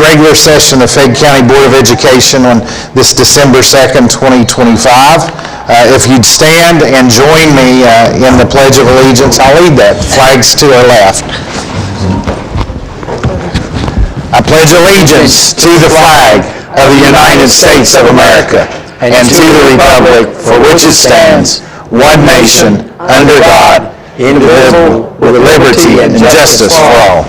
regular session of Fayette County Board of Education on this December 2nd, 2025. If you'd stand and join me in the Pledge of Allegiance, I'll lead that. Flags to our left. I pledge allegiance to the flag of the United States of America and to the republic for which it stands, one nation, under God, indivisible, with liberty and justice for all.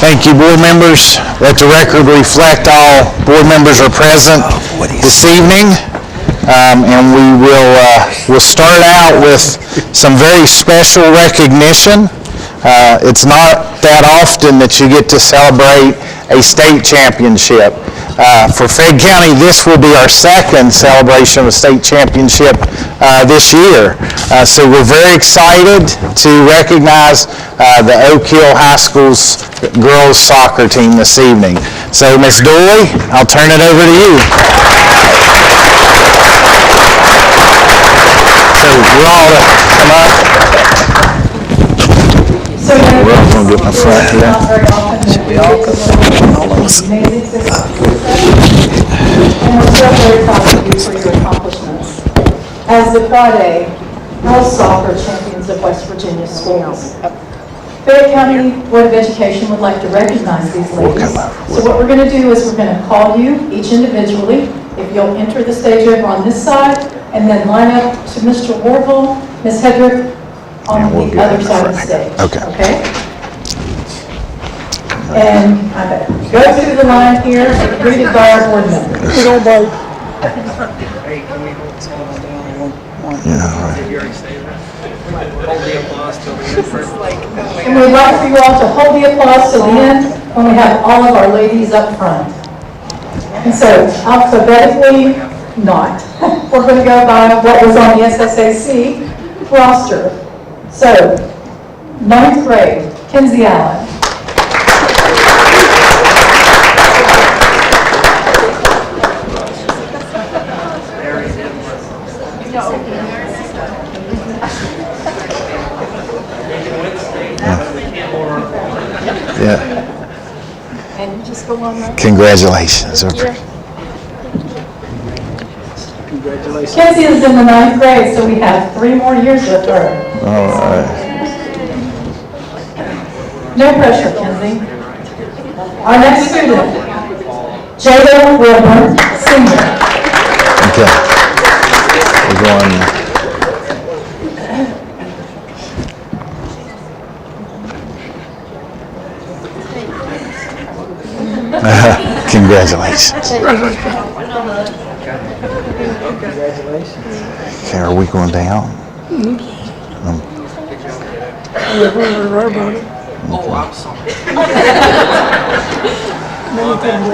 Thank you, board members. Let the record reflect all board members are present this evening. And we'll start out with some very special recognition. It's not that often that you get to celebrate a state championship. For Fayette County, this will be our second celebration of a state championship this year. So we're very excited to recognize the Oak Hill High School's girls soccer team this evening. So Ms. Dooley, I'll turn it over to you. So we're all to come up. We're all going to get my front here. Should be all good. And we're so very proud of you for your accomplishments as the Quad A girls soccer champions of West Virginia schools. Fayette County Board of Education would like to recognize these ladies. So what we're going to do is we're going to call you each individually. If you'll enter the stage over on this side and then line up to Mr. Warble, Ms. Hedrick on the other side of the stage. Okay? And I better go through the line here and greeted by our board members. Hey, can we hold some of them down one? Yeah, all right. Did you already say that? Hold the applause till the end first. And we'd like for you all to hold the applause to the end when we have all of our ladies up front. And so, alphabetically, not. We're going to go by what was on the SSAC roster. So, 9th grade, Kinsey Allen. Yeah. And just go on that. Congratulations. Congratulations. Kinsey is in the 9th grade, so we have 3 more years with her. All right. No pressure, Kinsey. Our next student, Jada Wilburn, senior. Okay. We're going. Congratulations. Congratulations. Okay, are we going down?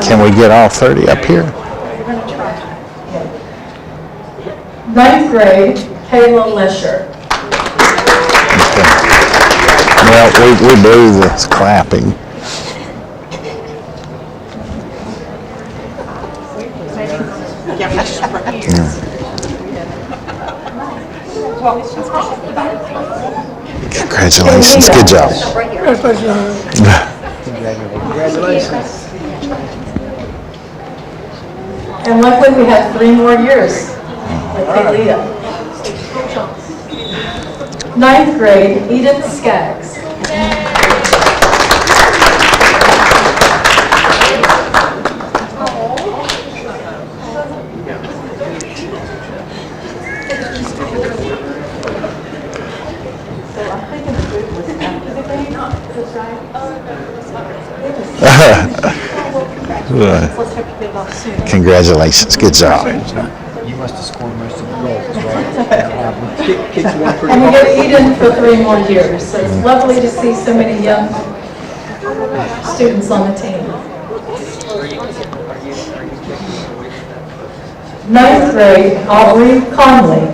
Can we get all 30 up here? 9th grade, Kayla Lesher. Okay. Well, we do this clapping. Congratulations. Good job. Congratulations. And luckily we have 3 more years with Kaylea. 9th grade, Edith Skaggs. Congratulations. Good job. You must have scored most of the goals, right? Kids won pretty And we hard. get Eden for 3 more years. So it's lovely to see so many young students on the team. 9th grade, Aubrey Conley.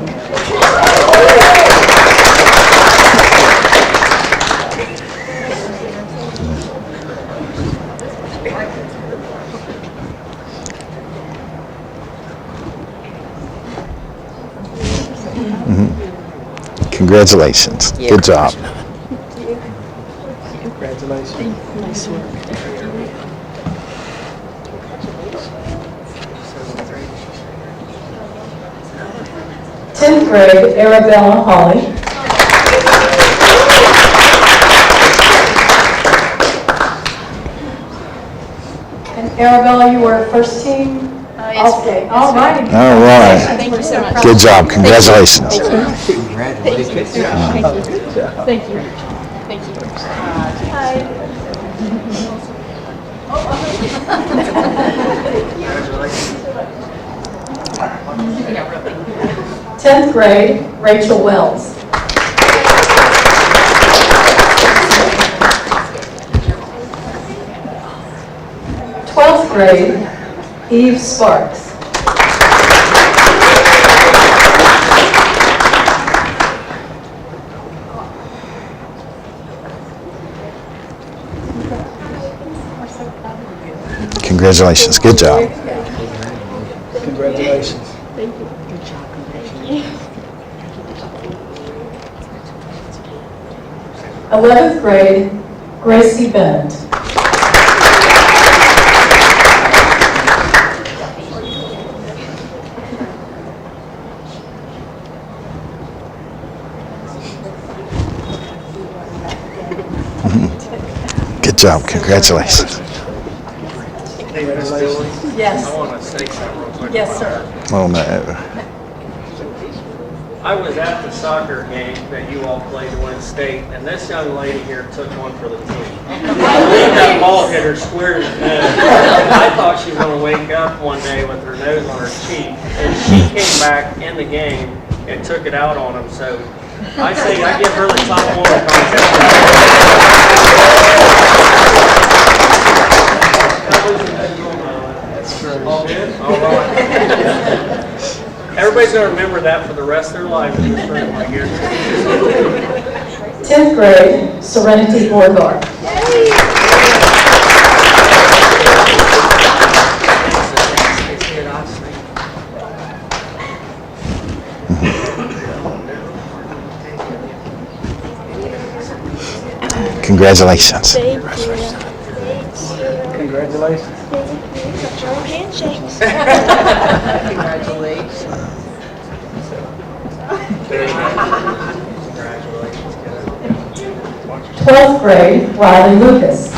Congratulations. Good job. Congratulations. Nice work. 10th grade, Arabella Hawley. And Arabella, you were first team? Yes, Okay, all righty. All right. Thank you so much. Good job. Congratulations. Congratulations. Thank you. Thank you. Hi. 10th grade, Rachel Wells. Twelfth grade, Eve Sparks. Congratulations. Good job. Congratulations. 11th grade, Gracie Bennett. Good job. Congratulations. Yes. I want to say something real quick. Yes, sir. Oh, no. I was at the soccer game that you all played to win state, and this young lady here took one for the team. That ball hit her square in the nose. I thought she was going to wake up one day with her nose on her cheek, and she came back in the game and took it out on him. So I say I give her the top one contest. All good? All right. Everybody's going to remember that for the rest of their life in this room right here. 10th grade, Serenity Borgard. Congratulations. Thank you. Congratulations. Joe handshakes. Congratulations. 12th grade, Riley Lucas.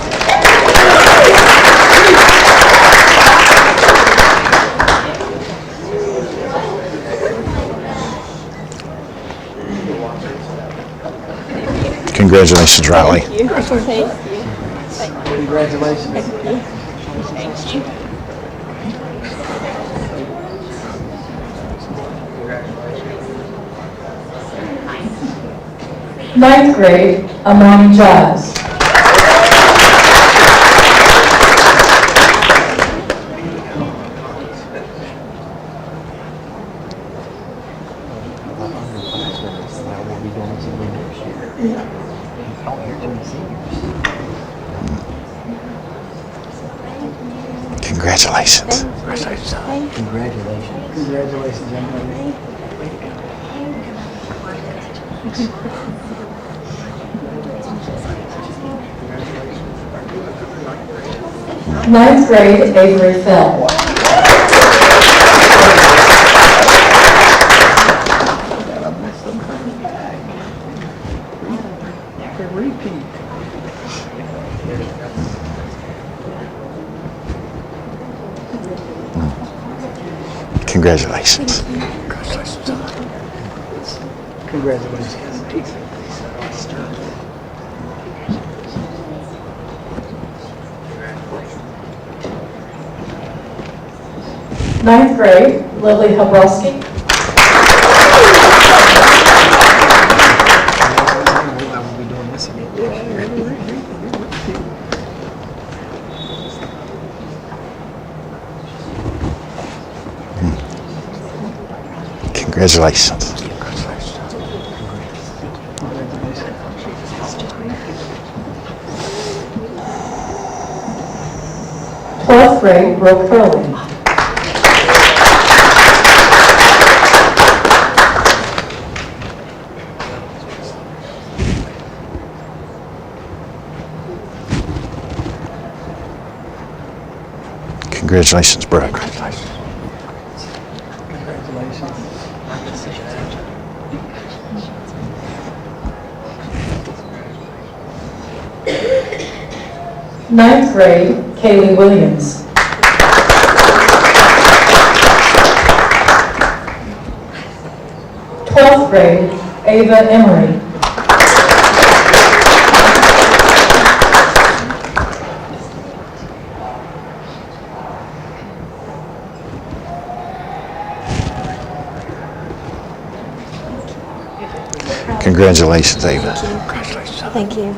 Congratulations, Riley. Thank you. Congratulations. Thank you. Ninth grade, Amani Giles. Congratulations. Congratulations. Congratulations, young lady. Ninth grade, Avery Fell. Repeat. Congratulations. Congratulations. Ninth grade, Lily Habrowski. I will be doing this again. Congratulations. 12th grade, Brooke Hurley. Congratulations, Brooke. Congratulations. Ninth grade, Kaylee Williams. Twelfth grade, Ava Emery. Congratulations, Ava. Thank you.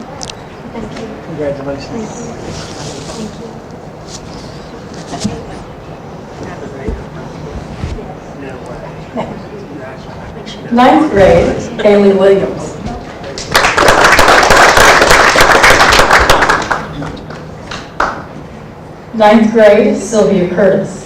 Congratulations. Ninth grade, Kaylee Williams. Ninth grade, Sylvia Curtis.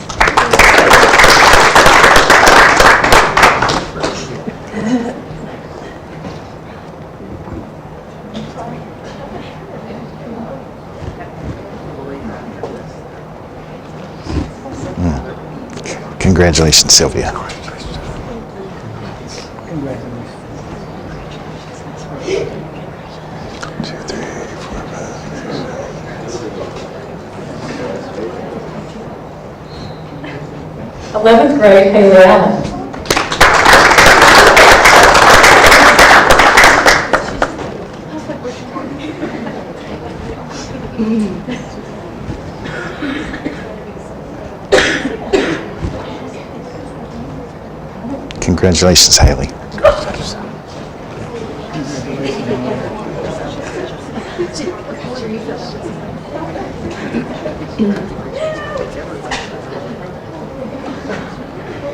Congratulations, Sylvia. Congratulations. 2, 3, 4, 5. 11th grade, Haley Allen. Congratulations, Haley.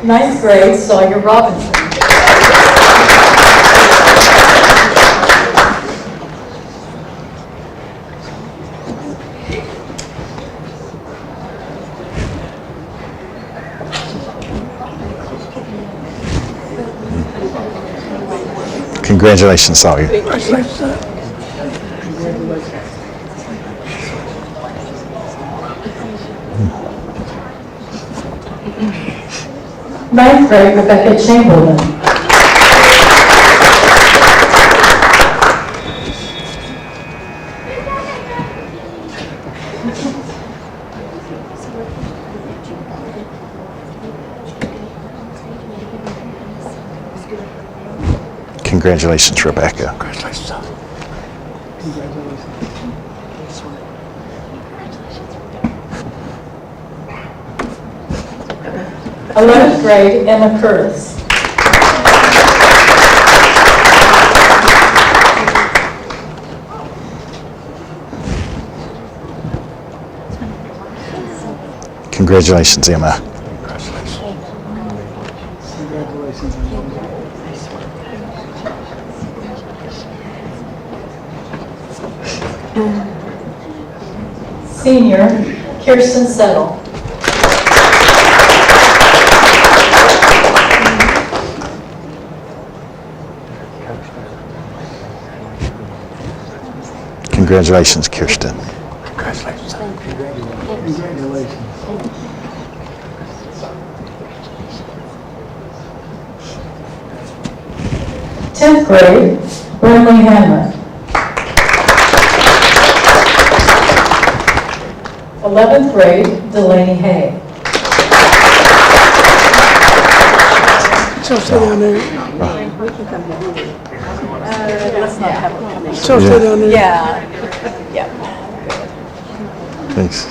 Ninth grade, Sawyer Robinson. Congratulations, Sawyer. Ninth grade, Rebecca Chamberlain. Congratulations, Rebecca. 11th grade, Emma Curtis. Congratulations, Emma. Senior, Kirsten Settle. Congratulations, Kirsten. Congratulations. 10th grade, Burnley Hamlet. 11th grade, Delaney Hay. So sit down there. Let's not have a coming. So sit down there. Yeah. Yeah. Thanks.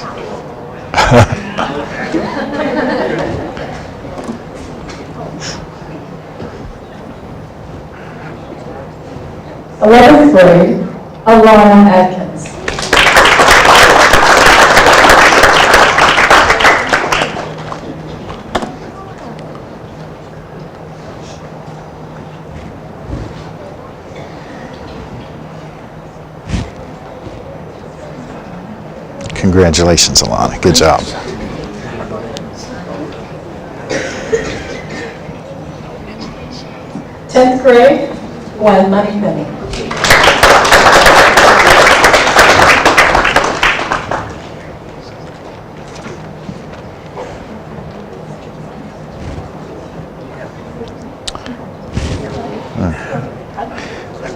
11th grade, Alana Atkins. Congratulations, Alana. Good job. Tenth grade, Gwen Moneypenny.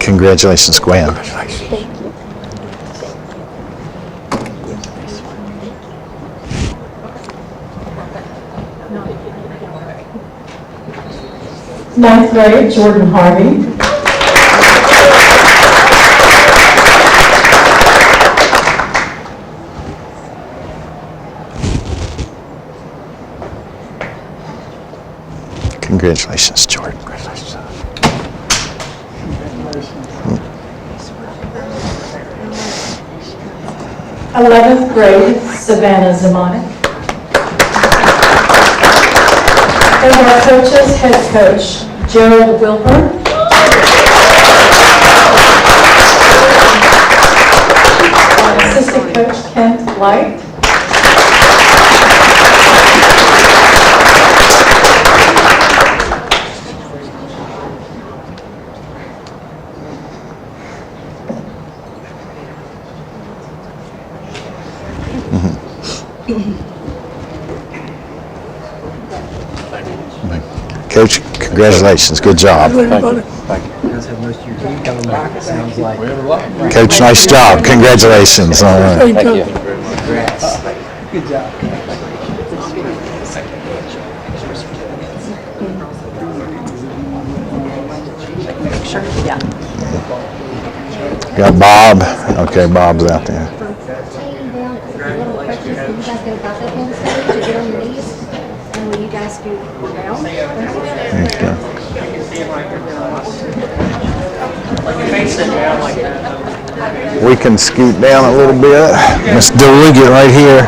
Congratulations, Gwen. Ninth grade, Jordan Harvey. Congratulations, Jordan. 11th grade, Savannah Zemanek. And our coaches, head coach, Gerald Wilbur. Assistant coach, Kent Light. Coach, congratulations. Good job. Everybody. You guys have most of your team coming back, it sounds like. Coach, nice job. Congratulations. All right. Thank you. Congrats. Good job. Yeah. Got Bob. Okay, Bob's out there. Taking down a little crutches, you guys go back up on the stage to get on your knees, and when you guys go down, Okay. Like if they sit down like that. We can scoot down a little bit. Miss Dooley, get right here.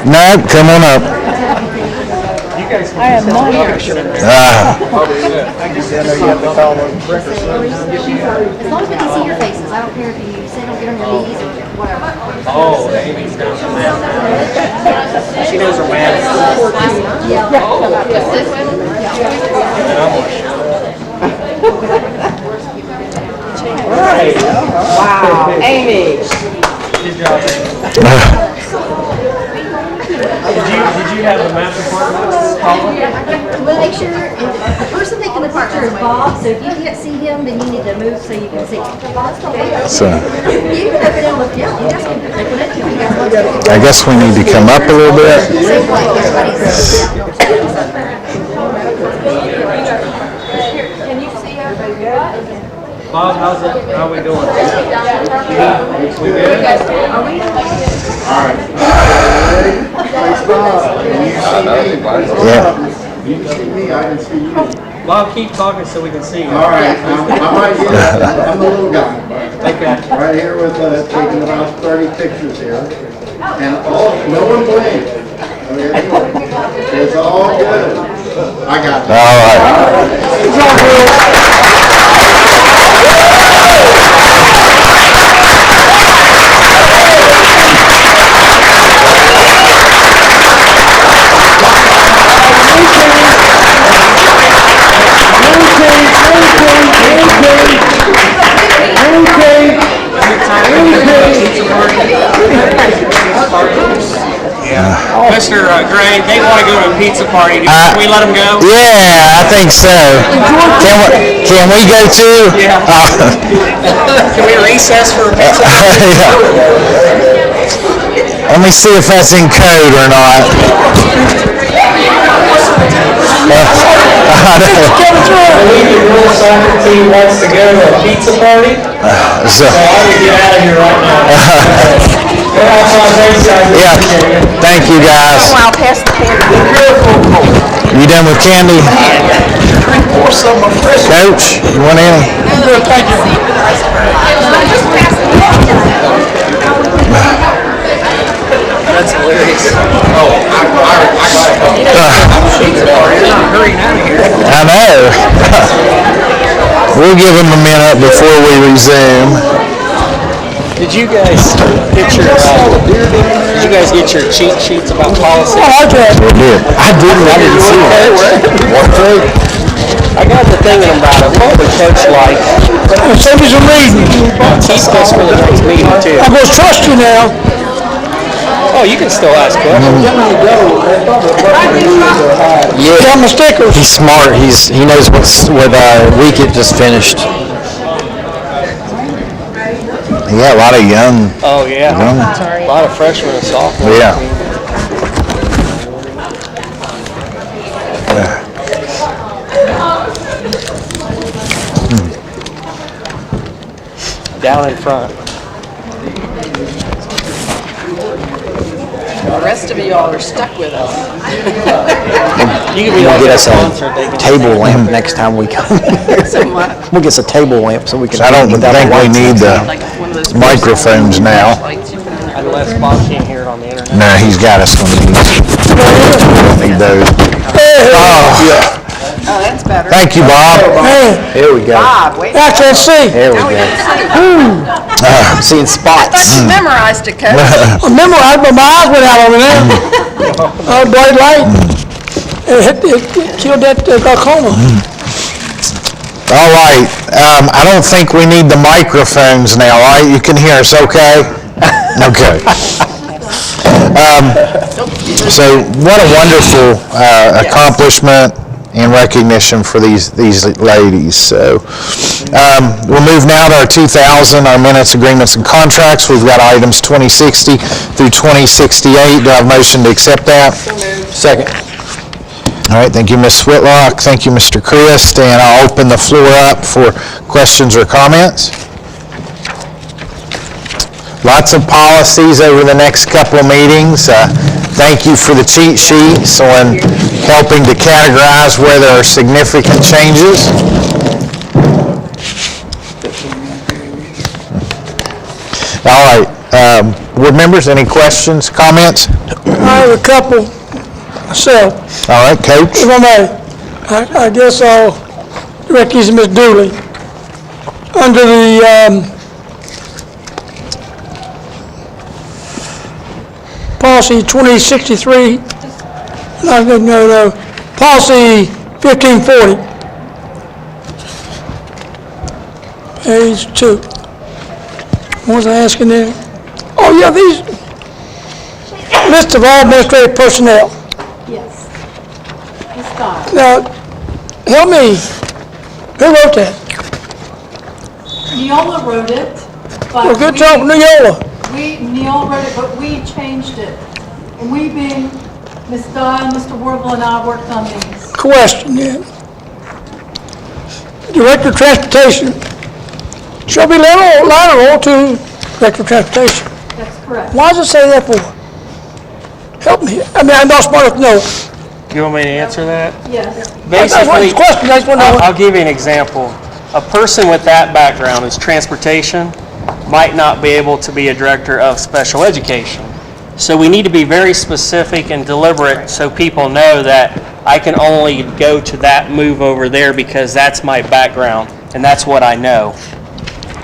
No, come on up. I am not here. Ah, I just didn't know you had to call them brick or something. as long as we can see your faces, I don't care if you sit or get on your knees or whatever. Oh, Amy's down there. She knows her man. Wow, Amy. Good job, Amy. Did you have a map department, Paula? We'll make sure, the person taking the picture is Bob, so if you can't see him, then you need to move so you can see. so You can open it and look, yeah, you guys can open it if you guys want to. I guess we need to come up a little bit. Same way, everybody's, Can you see everybody good? Bob, how's it? How we doing? We good? Yeah. You can see me, I can see you. Bob, keep talking so we can see you. All right, I might get, I'm the little guy. Okay. Right here with, taking about 30 pictures here. And no one blamed. Okay? It's all good. I got it. All right. Mr. Gray, they want to go to a pizza party. Can we let them go? Yeah, I think so. Can we go too? Yeah. Can we recess for a pizza party? Yeah. Let me see if that's in code or not. The girls soccer team wants to go to a pizza party, So, so I would get out of here right now. yeah, thank you guys. I'll pass the candy. You done with candy? Coach, you want in? That's hilarious. I know. We'll give them a minute before we resume. Did you guys get your cheat sheets about policy? I didn't see it. I got the thinking about it. What would Coach like? Send me some reading. He's supposed for the next meeting too. I'm gonna trust you now. Oh, you can still ask questions. Yeah, Got my stickers. he's smart. He knows what week it just finished. Yeah, a lot of young. Oh yeah, a lot of freshmen and sophomores. Yeah. down in front. The rest of y'all are stuck with us. You can be We'll like get a us sponsor. They a can table lamp next time we come. We'll get us a table lamp so we can. I don't think we need the microphones now. Unless Bob can't hear it on the internet. No, he's got us on these. We don't need those. Oh, Oh, that's better. thank you, Bob. Here we go. Bob, wait. I can't see. There we Now we go. can see. I'm seeing spots. I thought you memorized it, Coach. I memorized, but my eyes went out over there. Bright light. It killed that glaucoma. All right, I don't think we need the microphones now, all right? You can hear us okay? Okay. So what a wonderful accomplishment and recognition for these ladies. So we'll move now to our 2000, our minutes, agreements, and contracts. We've got items 2060 through 2068. Do I have a motion to accept that? Second. All right, thank you, Ms. Whitlock. Thank you, Mr. Christ. And I'll open the floor up for questions or comments. Lots of policies over the next couple of meetings. Thank you for the cheat sheets on helping to categorize where there are significant changes. All right, board members, any questions, comments? I have a couple myself. All right, Coach? If I may, I guess I'll direct these to Ms. Dooley. Under the policy 2063, no, policy 1540, page 2. What was I asking there? Oh, yeah, these list of all administrative personnel. Yes. Ms. Scott. Now, help me, who wrote that? Neola wrote it, but Well, good job, Neola. Neola wrote it, but we changed it. And we being, Ms. Guy, Mr. Warble, and I worked on these. Question, yeah. Director of Transportation shall be lateral to Director of Transportation. That's correct. Why does it say that for? Help me. I mean, I'm not smart enough to know. You want me to answer that? Yes. That's what Basically, the question, I just want to know. I'll give you an example. A person with that background is transportation might not be able to be a director of special education. So we need to be very specific and deliberate so people know that I can only go to that move over there because that's my background and that's what I know.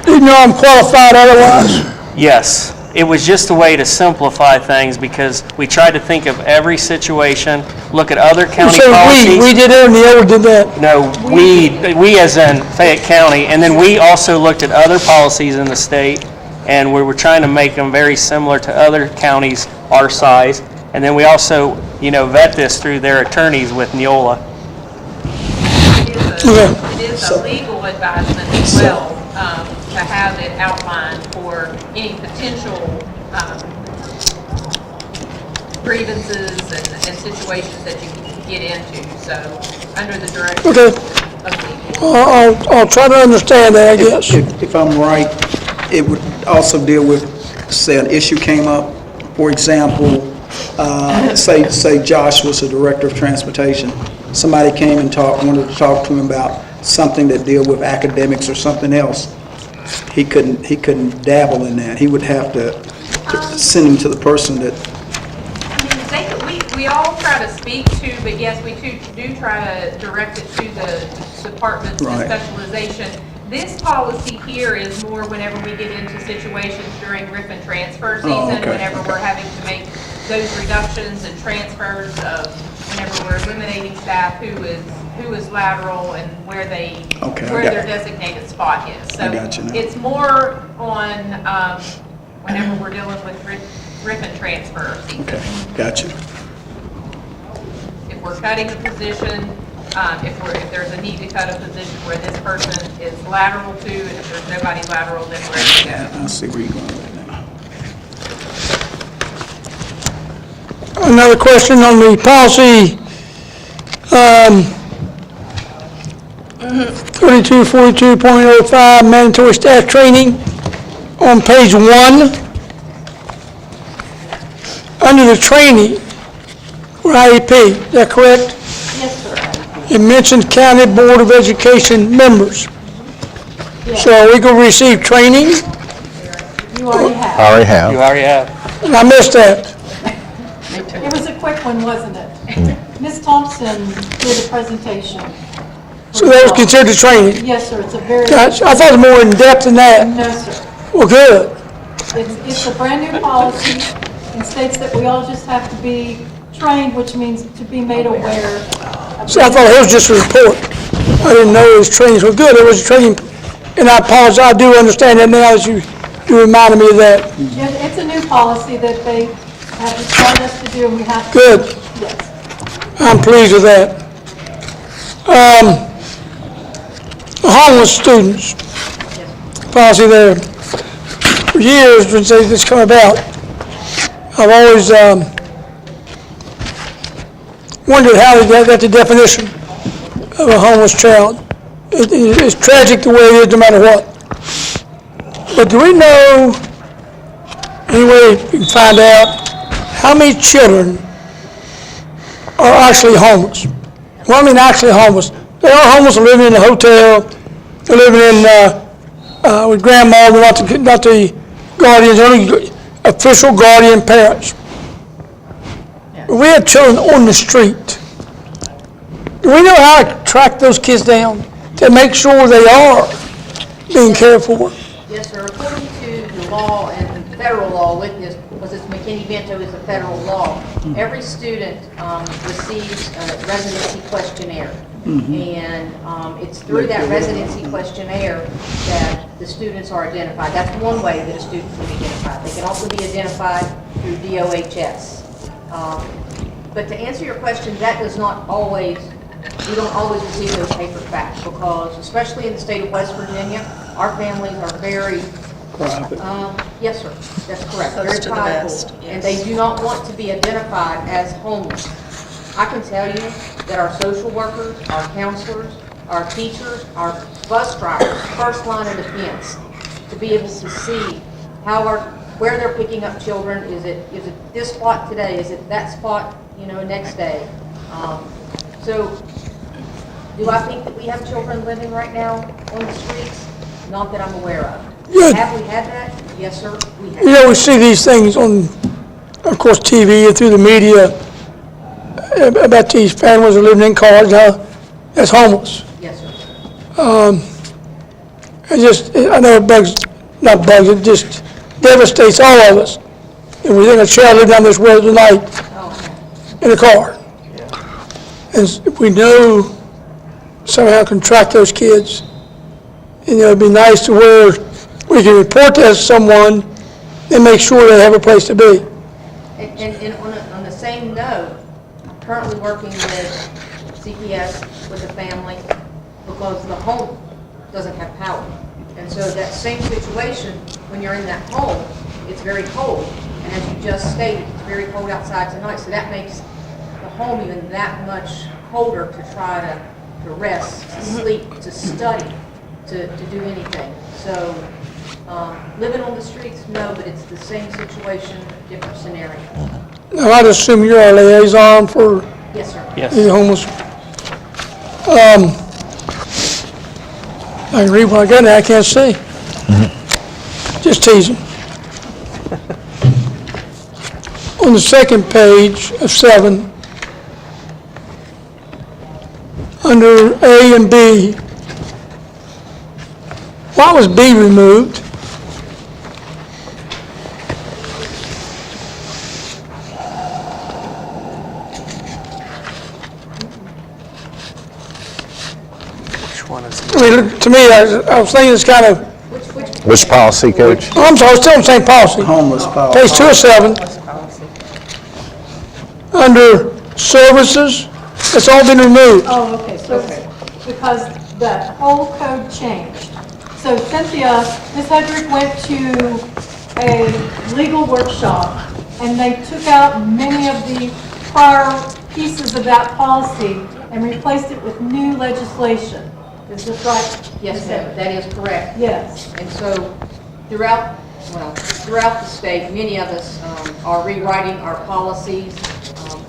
Even though I'm qualified otherwise. Yes, it was just a way to simplify things because we tried to think of every situation, look at other county So policies. we did it, and the other did that. No, we as in Fayette County, and then we also looked at other policies in the state, and we were trying to make them very similar to other counties our size. And then we also, vet this through their attorneys with Neola. It is a legal advisement as well, to have it outlined for any potential grievances and situations that you can get into, so under the direction Okay. of legal. I'll try to understand that, I guess. If I'm right, it would also deal with, say, an issue came up, for example, say Josh was the director of transportation. Somebody came and wanted to talk to him about something that deal with academics or something else. He couldn't dabble in that. He would have to send him to the person that. We all try to speak to, but yes, we do try to direct it to the department's Right. specialization. This policy here is more whenever we get into situations during Griffin transfer season, okay, whenever okay. we're having to make those reductions and transfers of whenever we're eliminating staff who is lateral and where their designated spot is. So I got you now. it's more on whenever we're dealing with Griffin transfer season. Okay, got you. If we're cutting a position, if there's a need to cut a position where this person is lateral to, and if there's nobody lateral, then we're ready to go. I see where you're going with that now. Another question on the policy, 3242.05, mandatory staff training. on page 1, under the training for IEP, is that correct? Yes, sir. It mentions County Board of Education members. So are we going to receive training? You already have. Already have. already have. And I missed that. It was a quick one, wasn't it? Ms. Thompson did a presentation. So that was considered training? Yes, sir, it's a very, Gosh, I thought it was more in-depth than that. no, sir. Well, good. It's a brand-new policy and states that we all just have to be trained, which means to be made aware. See, I thought it was just a report. I didn't know it was training. So good, it was training. And I apologize, I do understand that now that you reminded me of that. It's a new policy that they have required us to do, and we have to. Good. Yes. I'm pleased with that. The homeless students, policy there. For years, since this come about, I've always wondered how they got the definition of a homeless child. It's tragic the way it is, no matter what. But do we know, any way we can find out, how many children are actually homeless? Well, I mean actually homeless. They are homeless, they're living in a hotel, they're living in, with grandma, not the guardians, only official guardian parents. We have children on the street. Do we know how to track those kids down to make sure they are being cared for? Yes, sir. According to the law and the federal law, with this, because this McKinney-Vento is a federal law, every student receives a residency questionnaire. And it's through that residency questionnaire that the students are identified. That's one way that a student can be identified. They can also be identified through DOHS. But to answer your question, that does not always, we don't always receive those paper facts because, especially in the state of West Virginia, our families are very, yes, sir, that's correct, very prideful. And they do not want to be identified as homeless. I can tell you that our social workers, our counselors, our teachers, our bus drivers, first line of defense, to be able to see where they're picking up children. Is it this spot today? Is it that spot, next day? So, do I think that we have children living right now on the streets? Not that I'm aware of. Good. Have we had that? Yes, sir, we have. We see these things on, of course, TV and through the media about these families that are living in cars now that's homeless. Yes, sir. I know it it just devastates all of us. And we think a child lived down this road tonight in a car. And if we know somehow can track those kids, and it'd be nice to where we can report that to someone and make sure they have a place to be. And on the same note, I'm currently working with CPS with the family because the home doesn't have power. And so that same situation, when you're in that home, it's very cold. And as you just stated, it's very cold outside tonight, so that makes the home even that much colder to try to rest, to sleep, to study, to do anything. So living on the streets, no, but it's the same situation, different scenario. Now, I'd assume you're a liaison for Yes, sir. the homeless. I can read what I got now, I can't see. Just teasing. On the second page of 7, under A and B, why was B removed? Which one is it? I mean, to me, I was thinking it's kind of, Which policy, Coach? oh, I'm sorry, it's still the same policy. Homeless policy. Page 2 of 7. Under services, it's all been removed. Oh, okay, so it's because the whole code changed. So Cynthia, Ms. Hedrick went to a legal workshop, and they took out many of the prior pieces of that policy and replaced it with new legislation. Is this right? Yes, ma'am, that is correct. Yes. And so throughout well, throughout the state, many of us are rewriting our policies,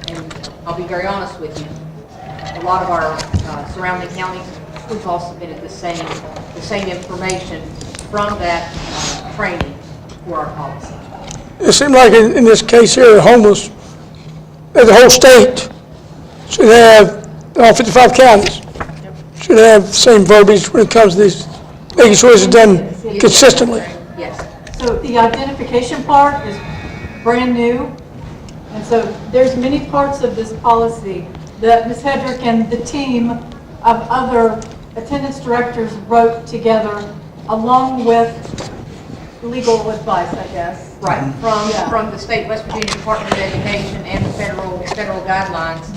and I'll be very honest with you, a lot of our surrounding counties, we've all submitted the same information from that training for our policy. It seemed like in this case here, the homeless, the whole state should have, all 55 counties, should have the same verbiage when it comes to this, making sure it's done consistently. Yes. So the identification part is brand new, and so there's many parts of this policy that Ms. Hedrick and the team of other attendance directors wrote together along with legal advice, I guess. Right, from the state West Virginia Department of Education and the federal guidelines.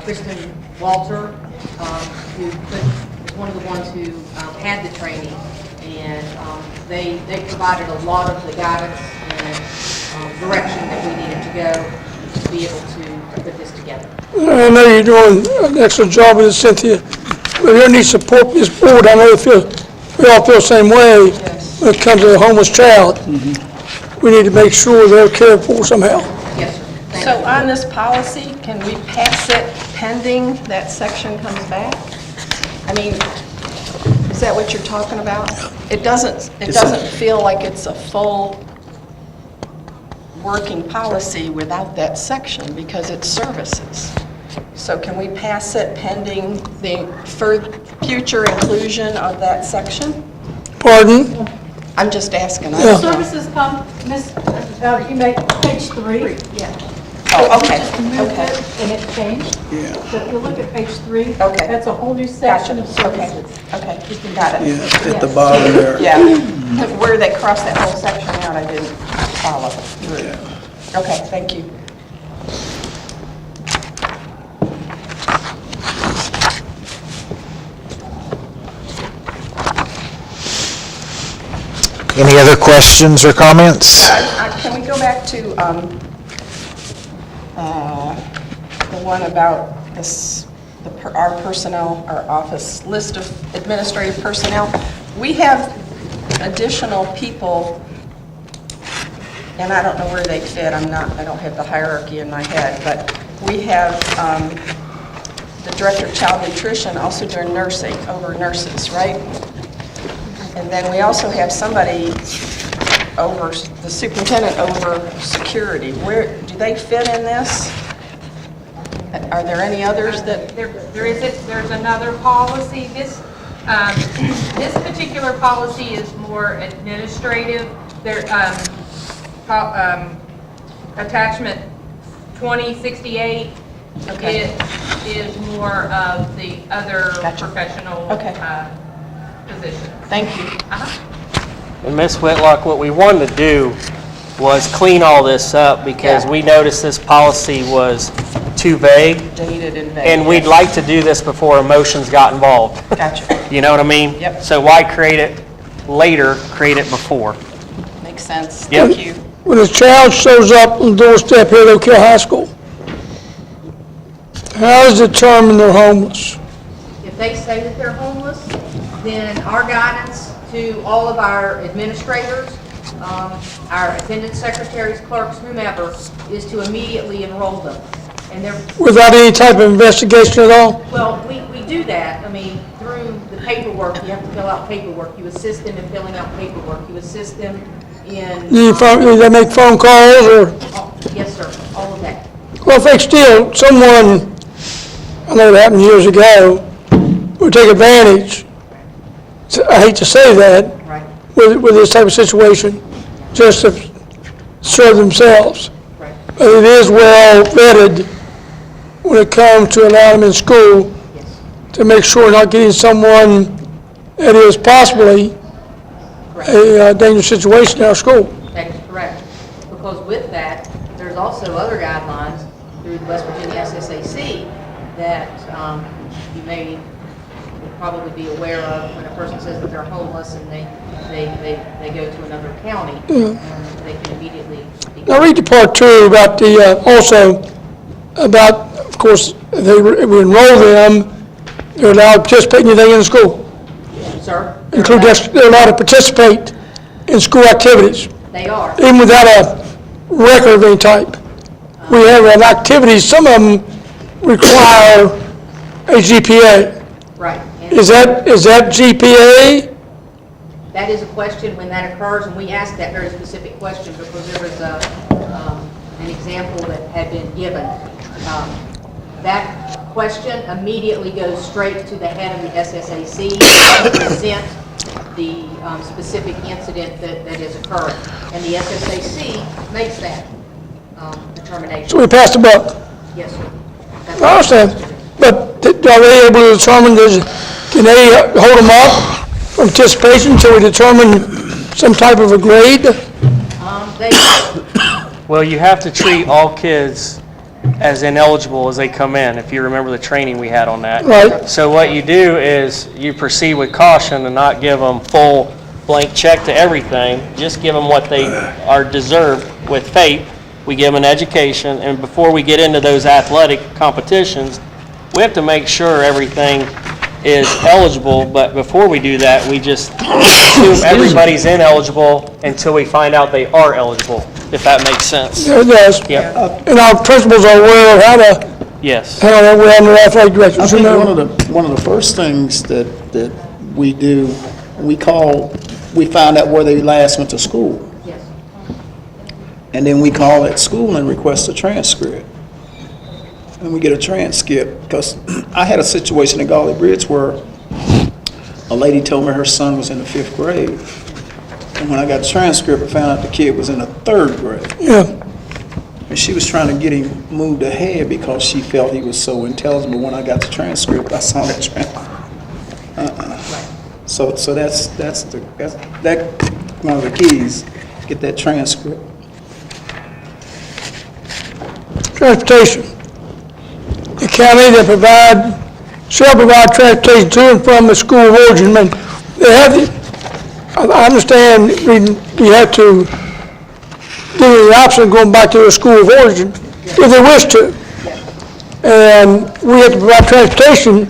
Kristen Walter, who was one of the ones who had the training, and they provided a lot of the guidance and direction that we needed to go to be able to put this together. I know you're doing an excellent job with it, Cynthia, but you need support from this board. I know we all feel the same way when it comes to a homeless child. We need to make sure they're cared for somehow. Yes, sir. Thank So you. on this policy, can we pass it pending that section comes back? I mean, is that what you're talking about? It doesn't feel like it's a full working policy without that section because it's services. So can we pass it pending the future inclusion of that section? Pardon? I'm just asking. Yeah. Services come, Ms., you make page 3. Yeah. Oh, okay, Just moved okay. it and it changed. Yeah. So if you look at page 3, Okay. that's a whole new section Gotcha. of Okay, services. okay, got it. Yeah, at the bottom there. Yeah, where they crossed that whole section out, I didn't follow. Okay, thank you. Any other questions or comments? Can we go back to the one about this, our personnel, our office list of administrative personnel? We have additional people, and I don't know where they fit. I don't have the hierarchy in my head, but we have the director of child nutrition also doing nursing, over nurses, right? And then we also have somebody over, the superintendent over security. Where, do they fit in this? Are there any others that? There's another policy. This particular policy is more administrative. There, attachment 2068 is more of the other professional positions. Thank you. And Ms. Whitlock, what we wanted to do was clean all this up because we noticed this policy was too vague. Dated and vague. And we'd like to do this before emotions got involved. Gotcha. You know what I mean? Yep. So why create it later, create it before? Makes sense. Yep. Thank you. When a child shows up on the doorstep here at Oak Hill High School, how is it determined they're homeless? If they say that they're homeless, then our guidance to all of our administrators, our attendance secretaries, clerks, whomever, is to immediately enroll them. And they're, Without any type of investigation at all? well, we do that, I mean, through the paperwork, you have to fill out paperwork. You assist them in filling out paperwork. You assist them in... Do they make phone calls or? Yes, sir, all of that. Well, if they steal, someone, I know it happened years ago, would take advantage, I hate to say that, Right. with this type of situation, just to serve themselves. Right. But it is well vetted when it comes to allowing them in school Yes. to make sure we're not getting someone that is possibly a dangerous situation in our school. That is correct. Because with that, there's also other guidelines through the West Virginia SSAC that you may probably be aware of when a person says that they're homeless and they go to another county. They can immediately be... Now read the part 2 about the, also, about, of course, we enroll them, they're allowed to participate in anything in the school. Sir? They're allowed to participate in school activities, They are. even without a record of any type. We have an activity, some of them require a GPA. Right. And Is that GPA? that is a question when that occurs, and we asked that very specific question because there was an example that had been given. That question immediately goes straight to the head of the SSAC to present the specific incident that is occurring. And the SSAC makes that determination. So we passed the buck. Yes, sir. That's I understand, but are they able to determine, can they hold them up for anticipation until we determine some type of a grade? They, Well, you have to treat all kids as ineligible as they come in, if you remember the training we had on that. Right. So what you do is you proceed with caution and not give them full blank check to everything. Just give them what they are deserved with FAPE. We give them an education, and before we get into those athletic competitions, we have to make sure everything is eligible, but before we do that, we just assume everybody's ineligible until we find out they are eligible, if that makes sense. It does. Yeah. And our principals are aware of how to Yes. handle that with their athletic I directors. think one of the first things that we do, we find out where they last went to school. yes. And then we call that school and request a transcript. And we get a transcript, because I had a situation in Gauley Bridge where a lady told me her son was in the 5th grade. And when I got the transcript, I found out the kid was in the 3rd grade. Yeah, And she was trying to get him moved ahead because she felt he was so intelligent. But when I got the transcript, I saw that So that's one of the keys, get that transcript. transportation. The county shall provide transportation to and from the school of origin. I mean, they have I understand you have to do the option of going back to the school of origin if they wish to. And we have to provide transportation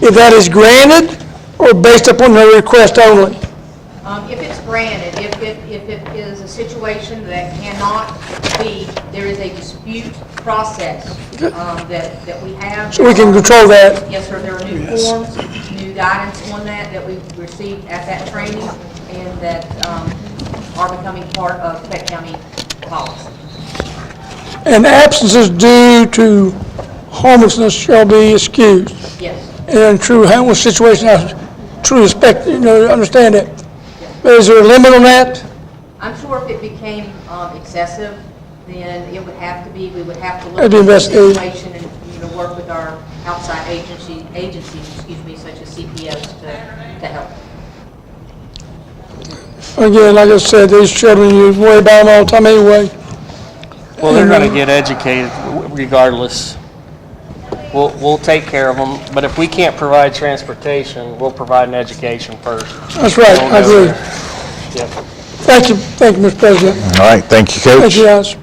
if that is granted or based upon their request only. If it's granted, if it is a situation that cannot be, there is a dispute process that we have. So we can control that. Yes, sir, there are new forms, new guidance on that we received at that training and that are becoming part of Peck County policy. And absences due to homelessness shall be excused. Yes. In true homeless situation, I truly respect, understand that. Is there a limit on that? I'm sure if it became excessive, then it would have to be, we would have to look It'd at be the investigated. situation and, work with our outside agencies, such as CPS to help. Again, like I said, these children, you worry about them all the time anyway. Well, they're going to get educated regardless. We'll take care of them, but if we can't provide transportation, we'll provide an education first. That's right, I agree. Yep. Thank you, Mr. President. All right, thank you, Coach. Thank you, guys.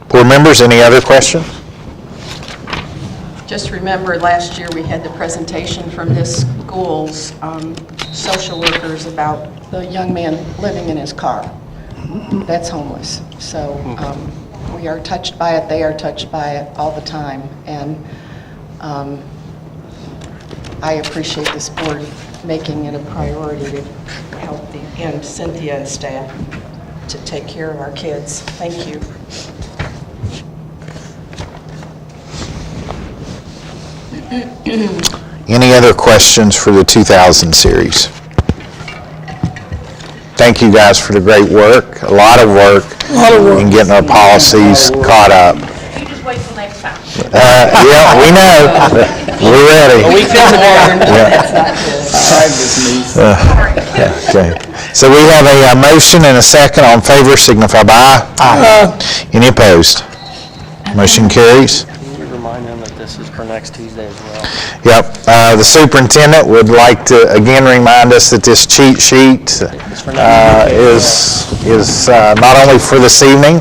Board members, any other questions? Just remember, last year we had the presentation from this school's social workers about the young man living in his car. That's homeless. So we are touched by it, they are touched by it all the time. And I appreciate this board making it a priority to help and Cynthia and staff to take care of our kids. Thank you. Any other questions for the 2000 series? Thank you guys for the great work, a lot of work in getting our policies caught up. You just wait till next time. Yeah, we know. We're ready. We fix it there. Okay. So we have a motion and a second. All in favor, signify by aye. Aye. Any opposed? Motion carries. Can you remind them that this is for next Tuesday as well? Yep. The superintendent would like to again remind us that this cheat sheet is not only for this evening,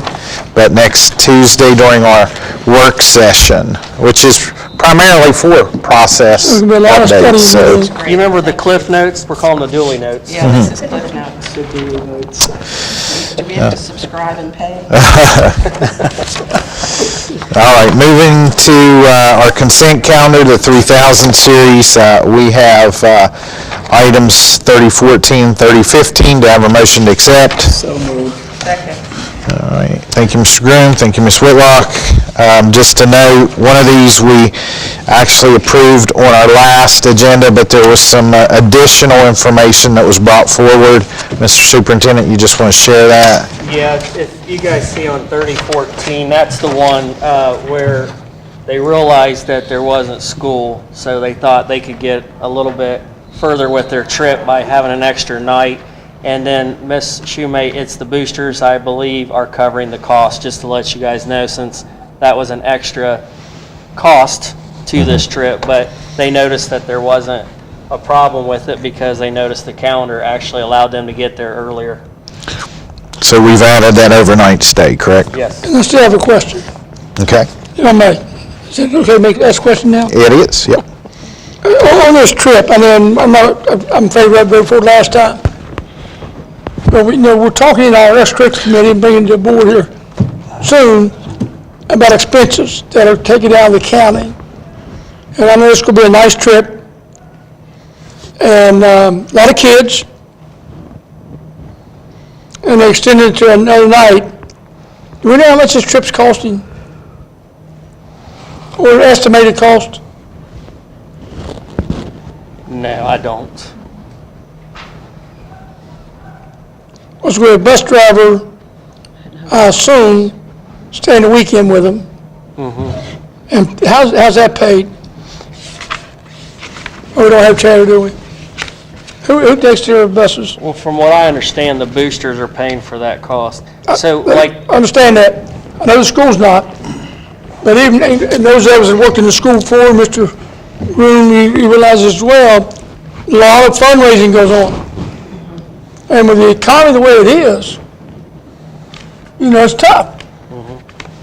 but next Tuesday during our work session, which is primarily for process There's gonna be a lot of updates. studying So to do. You remember the Cliff Notes? We're calling them the Dooley Notes. Yeah, this is Cliff Notes. Should do with notes. Do we have to subscribe and pay? All right, moving to our consent calendar, the 3000 series. We have items 3014, 3015. Do I have a motion to accept? So moved. Second. All right, thank you, Mr. Groom, thank you, Ms. Whitlock. Just to note, one of these we actually approved on our last agenda, but there was some additional information that was brought forward. Mr. Superintendent, you just want to share that? Yeah, if you guys see on 3014, that's the one where they realized that there wasn't school, so they thought they could get a little bit further with their trip by having an extra night. And then, Ms. Shoemate, it's the boosters, I believe, are covering the cost, just to let you guys know, since that was an extra cost to this trip. But they noticed that there wasn't a problem with it because they noticed the calendar actually allowed them to get there earlier. So we've added that overnight stay, correct? Yes. And I still have a question, Okay. if I may. Is it okay to ask a question now? It is, yep. On this trip, and then I'm in favor of it for last time. But we're talking in our extracurricular committee and bringing to the board here soon about expenses that are taken out of the county. And I know it's going to be a nice trip, and a lot of kids, and they extended it to another night. Do we know how much this trip's costing? Or estimated cost? No, I don't. Was with a bus driver, I assume, staying the weekend with them. And how's that paid? Oh, we don't have charter, do we? Who takes care of buses? Well, from what I understand, the boosters are paying for that cost. So, like, I understand that. I know the school's not. But even in those of us that worked in the school before, Mr. Groom, you realize as well, a lot of fundraising goes on. And with the economy the way it is, it's tough.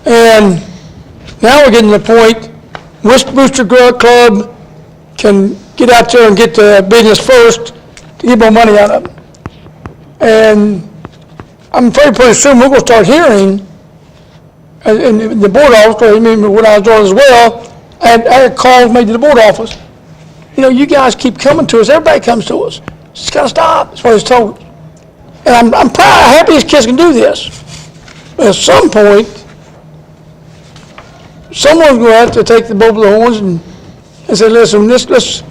And now we're getting to the point, West Booster Club can get out there and get the business first to get more money out of them. And I'm afraid pretty soon we're going to start hearing, and the board office, because I remember when I was doing as well, I had calls made to the board office. You guys keep coming to us, everybody comes to us. It's got to stop, that's what I was told. And I'm proud, happy these kids can do this. But at some point, someone's going to have to take the bull by the horns and say, listen, let's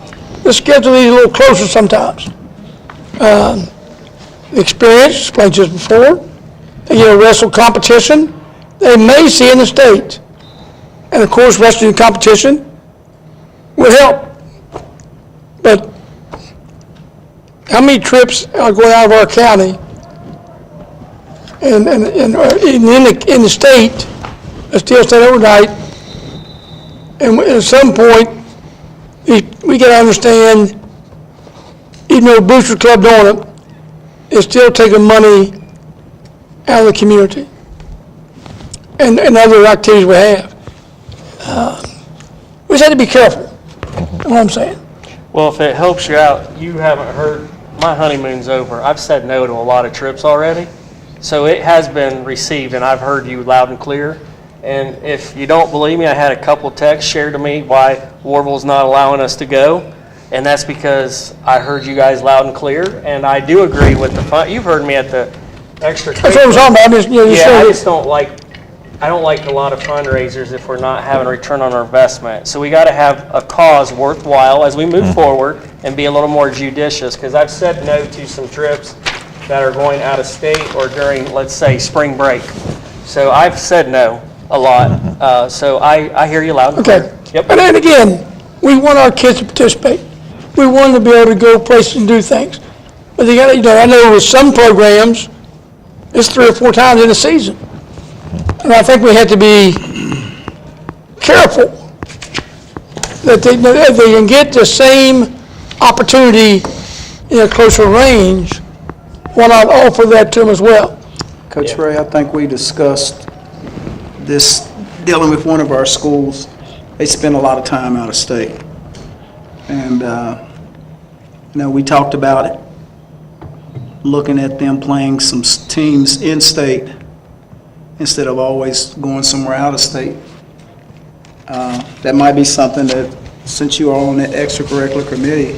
schedule these a little closer sometimes. The experience, explained just before, they get a wrestle competition, they may see in the state. And of course, wrestling competition would help. But how many trips are going out of our county and in the state, still stay overnight? And at some point, we got to understand, even though Booster Club doing it, it's still taking money out of the community and other activities we have. We just have to be careful, that's what I'm saying. well, if it helps you out, you haven't heard, my honeymoon's over. I've said no to a lot of trips already. So it has been received, and I've heard you loud and clear. And if you don't believe me, I had a couple texts shared to me why Warville's not allowing us to go. And that's because I heard you guys loud and clear, and I do agree with the fun. You've heard me at the extra. That's what I'm talking about. I just don't like a lot of fundraisers if we're not having a return on our investment. So we got to have a cause worthwhile as we move forward and be a little more judicious, because I've said no to some trips that are going out of state or during, let's say, spring break. So I've said no a lot. So I hear you loud and clear. Okay. Yep. And then again, we want our kids to participate. We want them to be able to go places and do things. But they got to, I know with some programs, it's 3 or 4 times in a season. And I think we have to be careful that they can get the same opportunity in a closer range. Why not offer that to them as well? Coach Ray, I think we discussed this, dealing with one of our schools. They spend a lot of time out of state. And, we talked about it. looking at them playing some teams in state instead of always going somewhere out of state. That might be something that, since you are on that extracurricular committee,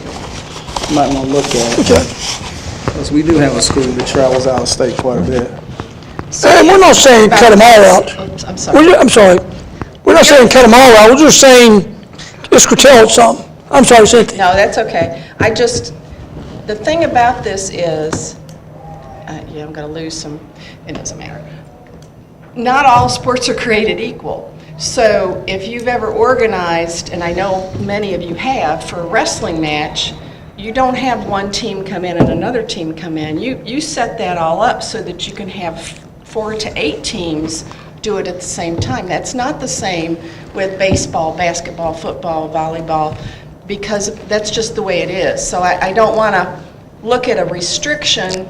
you might want to look at. Because we do have a school that travels out of state quite a bit. And we're not saying cut them all out. I'm sorry. I'm sorry. We're not saying cut them all out, we're just saying, just curtail some. I'm sorry, Cynthia. No, that's okay. The thing about this is, yeah, I'm going to lose some, it doesn't matter. Not all sports are created equal. So if you've ever organized, and I know many of you have, for a wrestling match, you don't have one team come in and another team come in. You set that all up so that you can have 4 to 8 teams do it at the same time. That's not the same with baseball, basketball, football, volleyball, because that's just the way it is. So I don't want to look at a restriction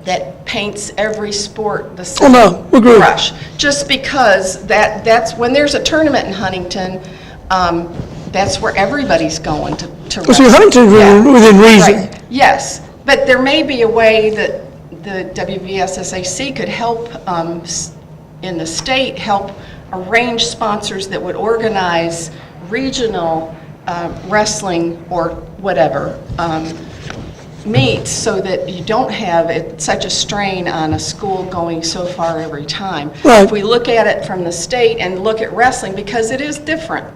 that paints every sport the same brush. Just because that's when there's a tournament in Huntington, that's where everybody's going to wrestle. Well, see, Huntington's within reason. Right. Yes, but there may be a way that the WVSSAC could help in the state, help arrange sponsors that would organize regional wrestling or whatever meets so that you don't have such a strain on a school going so far every time. Right. If we look at it from the state and look at wrestling, because it is different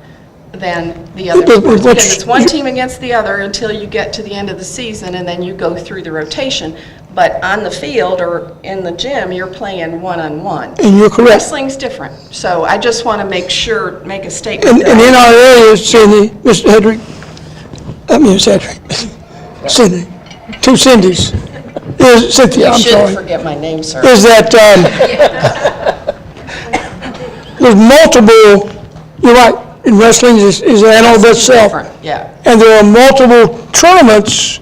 than the other But sports, what's- because it's one team against the other until you get to the end of the season and then you go through the rotation. But on the field or in the gym, you're playing one-on-one. And you're correct. Wrestling's different. So I just want to make a statement. And in our area, Cindy, Mr. Hedrick, Miss Hedrick, Cindy, 2 Cindys, Cynthia, I'm You shouldn't sorry, forget my name, sir. is that there's multiple, you're right, in wrestling is an animal by itself. Different, yeah. And there are multiple tournaments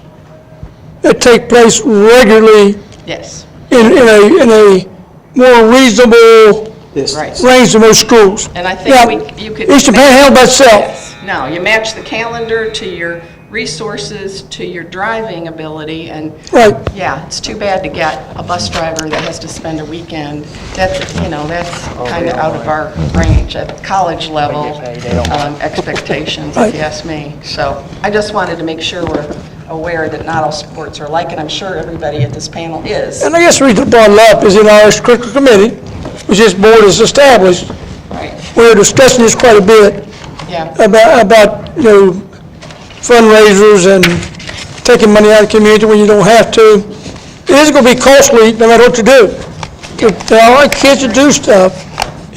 that take place regularly Yes, in a more reasonable right. range than most schools. And I Now, think you could. Eastern Panhandle by itself. Yes. No, you match the calendar to your resources, to your driving ability, and Right. yeah, it's too bad to get a bus driver that has to spend a weekend. That's kind of out of our range at college level expectations, if you ask me. So I just wanted to make sure we're aware that not all sports are alike, and I'm sure everybody at this panel is. And I guess the reason I brought it up is in our extracurricular committee, which this board has established, Right, we're discussing this quite a bit yeah, about fundraisers and taking money out of the community when you don't have to. It is going to be costly no matter what you do. If there are kids that do stuff,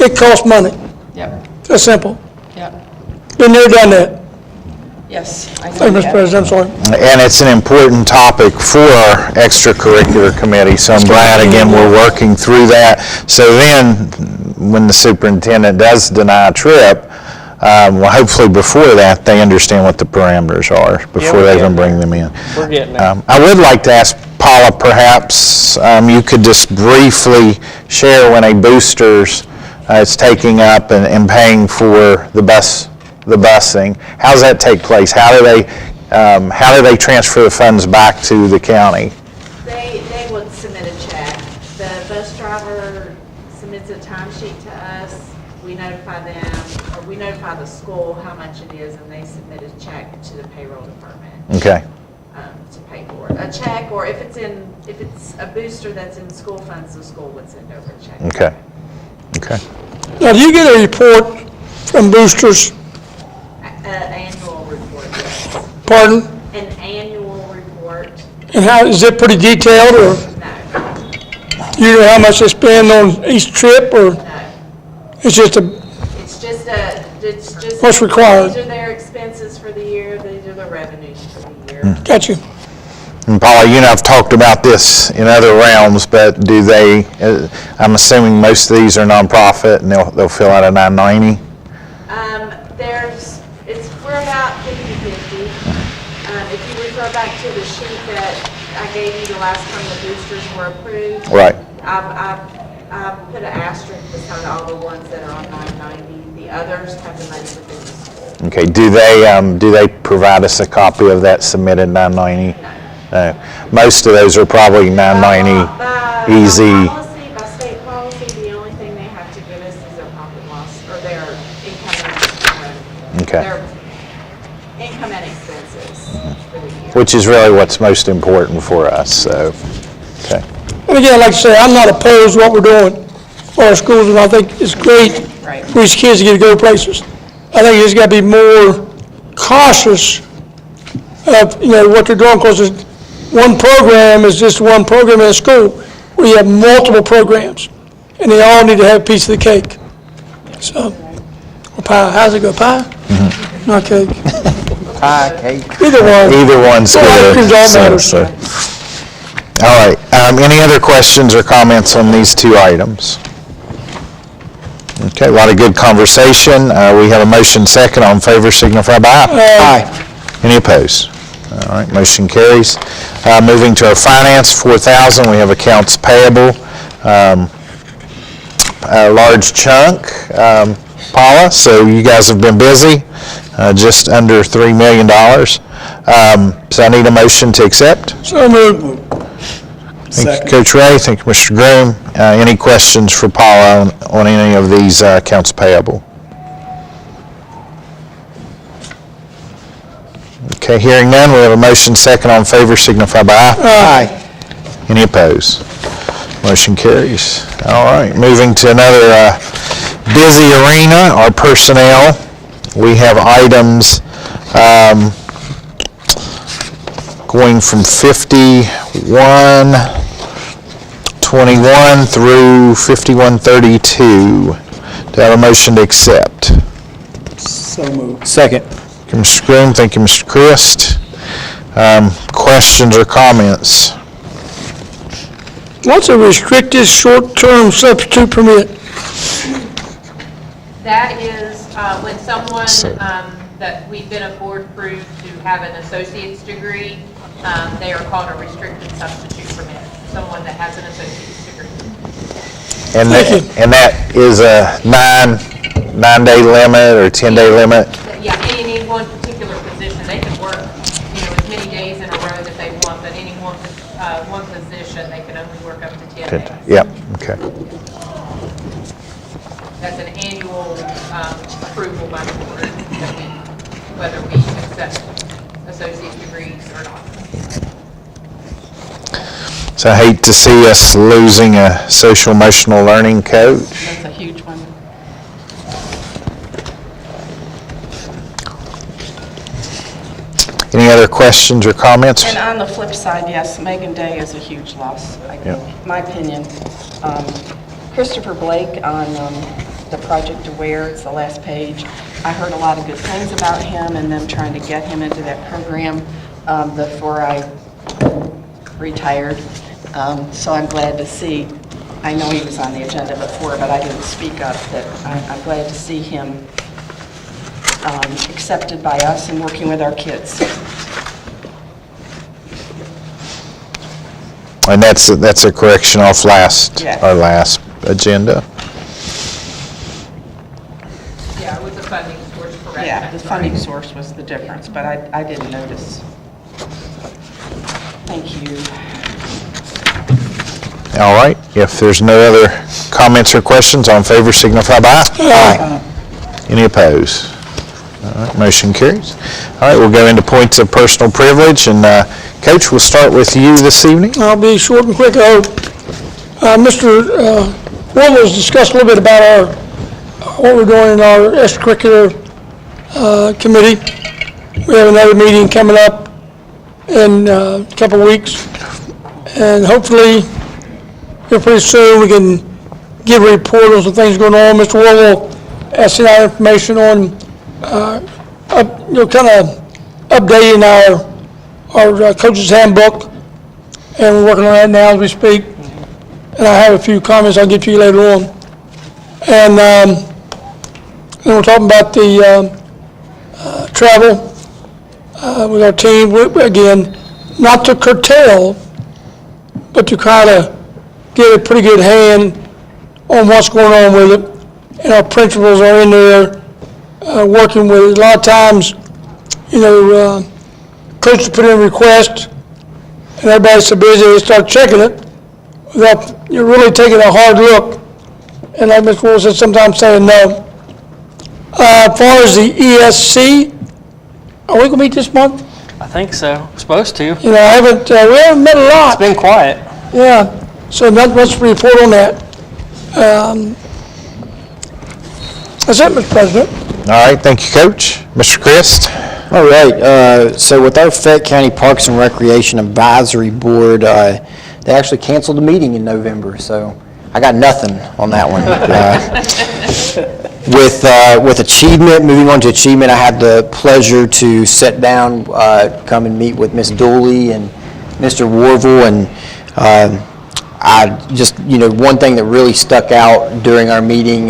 it costs money. yep, That's simple. yep, Been there, done that. yes. I know Thank you, Mr. that. President, I'm sorry. And it's an important topic for our extracurricular committee, so I'm glad, again, we're working through that. So then, when the superintendent does deny a trip, well, hopefully before that, they understand what the parameters are before they even bring them in. We're getting there. I would like to ask Paula, perhaps you could just briefly share when a boosters is taking up and paying for the busing. How does that take place? How do they transfer the funds back to the county? They would submit a check. The bus driver submits a timesheet to us. We notify them, or we notify the school how much it is, and they submit a check to the payroll department Okay. to pay for it. A check, or if it's a booster that's in school funds, the school would send over a check. Okay. Okay. Now, do you get a report from boosters, Annual report, yes. pardon? An annual report, And how, is it pretty detailed, or no, you know how much they spend on each trip, or no. it's just It's just. What's required? These are their expenses for the year, these are the revenues for the year. got you? And Paula, I've talked about this in other realms, but do they, I'm assuming most of these are nonprofit and they'll fill out a 990? We're about 50/50. If you refer back to the sheet that I gave you the last time the boosters were approved. Right. I've put an asterisk beside all the ones that are on 990. The others have the money within the school. Okay, do they provide us a copy of that submitted 990? No. Most of those are probably 990 easy. By state policy, the only thing they have to give us is their profit loss, or their Okay. income and expenses for the year. Which is really what's most important for us, so, okay. And again, like I say, I'm not opposed to what we're doing for our schools, and I think it's great Right. for these kids to get to go places. I think you just got to be more cautious of, what they're doing, because one program is just one program in a school. We have multiple programs, and they all need to have a piece of the cake. So, or pie, how's it go, pie? Not cake. Pie, cake. Either one. Either one's Well, good. ice cream's all So- matters. All right, any other questions or comments on these two items? Okay, a lot of good conversation. We have a motion second. All in favor signify by aye. Aye. Any opposed? All right, motion carries. Moving to our finance, 4,000, we have accounts payable. A large chunk, Paula, so you guys have been busy, just under $3 million. So I need a motion to accept. So moved. Thank Second. you, Coach Ray. Thank you, Mr. Groom. Any questions for Paula on any of these accounts payable? Okay, hearing none, we have a motion second. All in favor signify by aye. Aye. Any opposed? Motion carries. All right, moving to another busy arena, our personnel. We have items going from 5121 through 5132. Do I have a motion to accept? So moved. Second. Thank you, Mr. Groom. Thank you, Mr. Christ. Questions or comments? What's a restricted short-term substitute permit? That is when someone that we've been board approved to have an associate's degree, they are called a restricted substitute permit, someone that has an associate's degree. And that is a nine-day limit or 10-day limit? Yeah, any one particular position, they can work, as many days in a row that they want, but any one position, they can only work up to 10 days. Yep, okay. That's an annual approval by the board that whether we accept associate degrees or not. So I hate to see us losing a social emotional learning coach. That's a huge one. Any other questions or comments? And on the flip side, yes, Megan Day is a huge loss, I think, my opinion. Christopher Blake on the Project Aware, it's the last page. I heard a lot of good things about him and them trying to get him into that program before I retired. So I'm glad to see, I know he was on the agenda before, but I didn't speak up, that I'm glad to see him accepted by us and working with our kids. And that's a correction off Yes. our last agenda. Yeah, it was a funding source correction. Yeah, the funding source was the difference, but I didn't notice. Thank you. All right, if there's no other comments or questions, all in favor signify by aye. Any opposed? All right, motion carries. All right, we'll go into points of personal privilege, and Coach, we'll start with you this evening. I'll be short and quick, I hope. Mr. Williams discussed a little bit about what we're doing in our extracurricular committee. We have another meeting coming up in a couple of weeks, and hopefully, pretty soon, we can give a report on some things going on. Mr. Warlow has sent out information on, kind of updating our coach's handbook, and we're working on that now as we speak. And I have a few comments I'll get to you later on. And we're talking about the travel with our team. Again, not to curtail, but to kind of get a pretty good hand on what's going on with it. And our principals are in there working with it. A lot of times, coaches put in requests, and everybody's so busy, they start checking it without you really taking a hard look. And like Ms. Wool said, sometimes saying no. As far as the ESC, are we gonna meet this month? I think so. Supposed to. You know, we haven't met a lot. It's been quiet. Yeah, so not much to report on that. That's it, Mr. President. All right, thank you, Coach. Mr. Christ? All right, so with our Fayette County Parks and Recreation Advisory Board, they actually canceled the meeting in November, so I got nothing on that one. With achievement, moving on to achievement, I had the pleasure to sit down, come and meet with Ms. Dooley and Mr. Warville, and I just, one thing that really stuck out during our meeting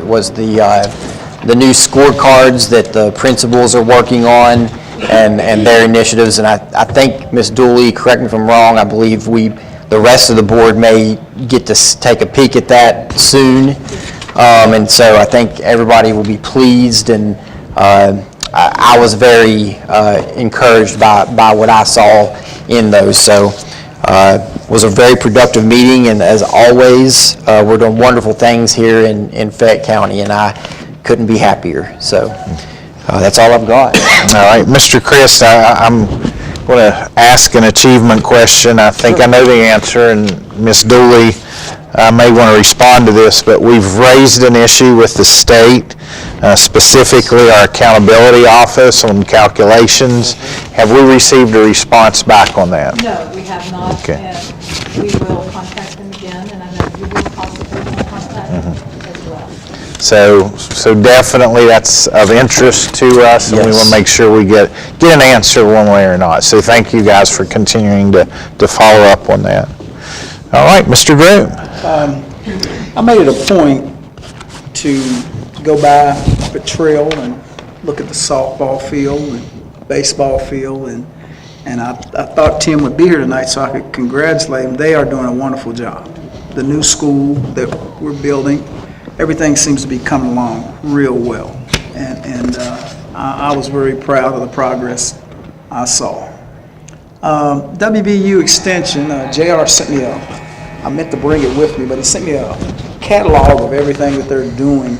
was the new scorecards that the principals are working on and their initiatives. And I think, Ms. Dooley, correct me if I'm wrong, I believe the rest of the board may get to take a peek at that soon. And so I think everybody will be pleased, and I was very encouraged by what I saw in those. So was a very productive meeting, and as always, we're doing wonderful things here in Fayette County, and I couldn't be happier. So that's all I've got. All right, Mr. Chris, I'm going to ask an achievement question. I think I know the answer, and Ms. Dooley may want to respond to this, but we've raised an issue with the state, specifically our accountability office on calculations. Have we received a response back on that? No, we have not. Okay. And we will contact them again, and I know you will possibly contact them as well. So definitely that's of interest to us, and we Yes. want to make sure we get an answer one way or not. So thank you guys for continuing to follow up on that. All right, Mr. Groom. I made it a point to go by the trail and look at the softball field and baseball field, and I thought Tim would be here tonight so I could congratulate him. They are doing a wonderful job. The new school that we're building, everything seems to be coming along real well, and I was very proud of the progress I saw. WVU Extension, JR sent me I meant to bring it with me, but he sent me a catalog of everything that they're doing.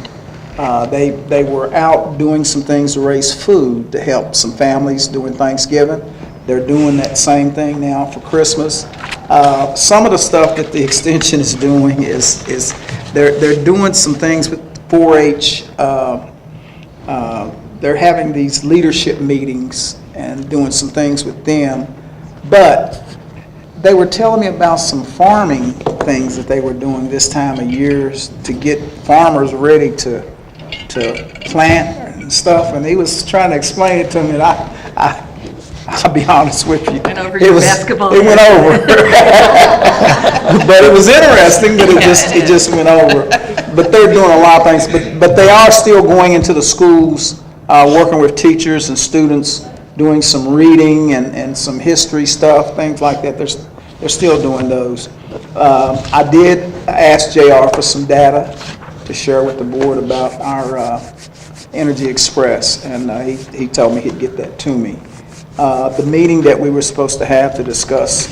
They were out doing some things to raise food to help some families during Thanksgiving. They're doing that same thing now for Christmas. Some of the stuff that the Extension is doing is they're doing some things with 4-H. They're having these leadership meetings and doing some things with them. But they were telling me about some farming things that they were doing this time of year to get farmers ready to plant and stuff, and he was trying to explain it to me, and I'll be honest with you. Went over your basketball. It went over. But it was interesting, but it just went over. But they're doing a lot of things, but they are still going into the schools, working with teachers and students, doing some reading and some history stuff, things like that. They're still doing those. I did ask JR for some data to share with the board about our Energy Express, and he told me he'd get that to me. The meeting that we were supposed to have to discuss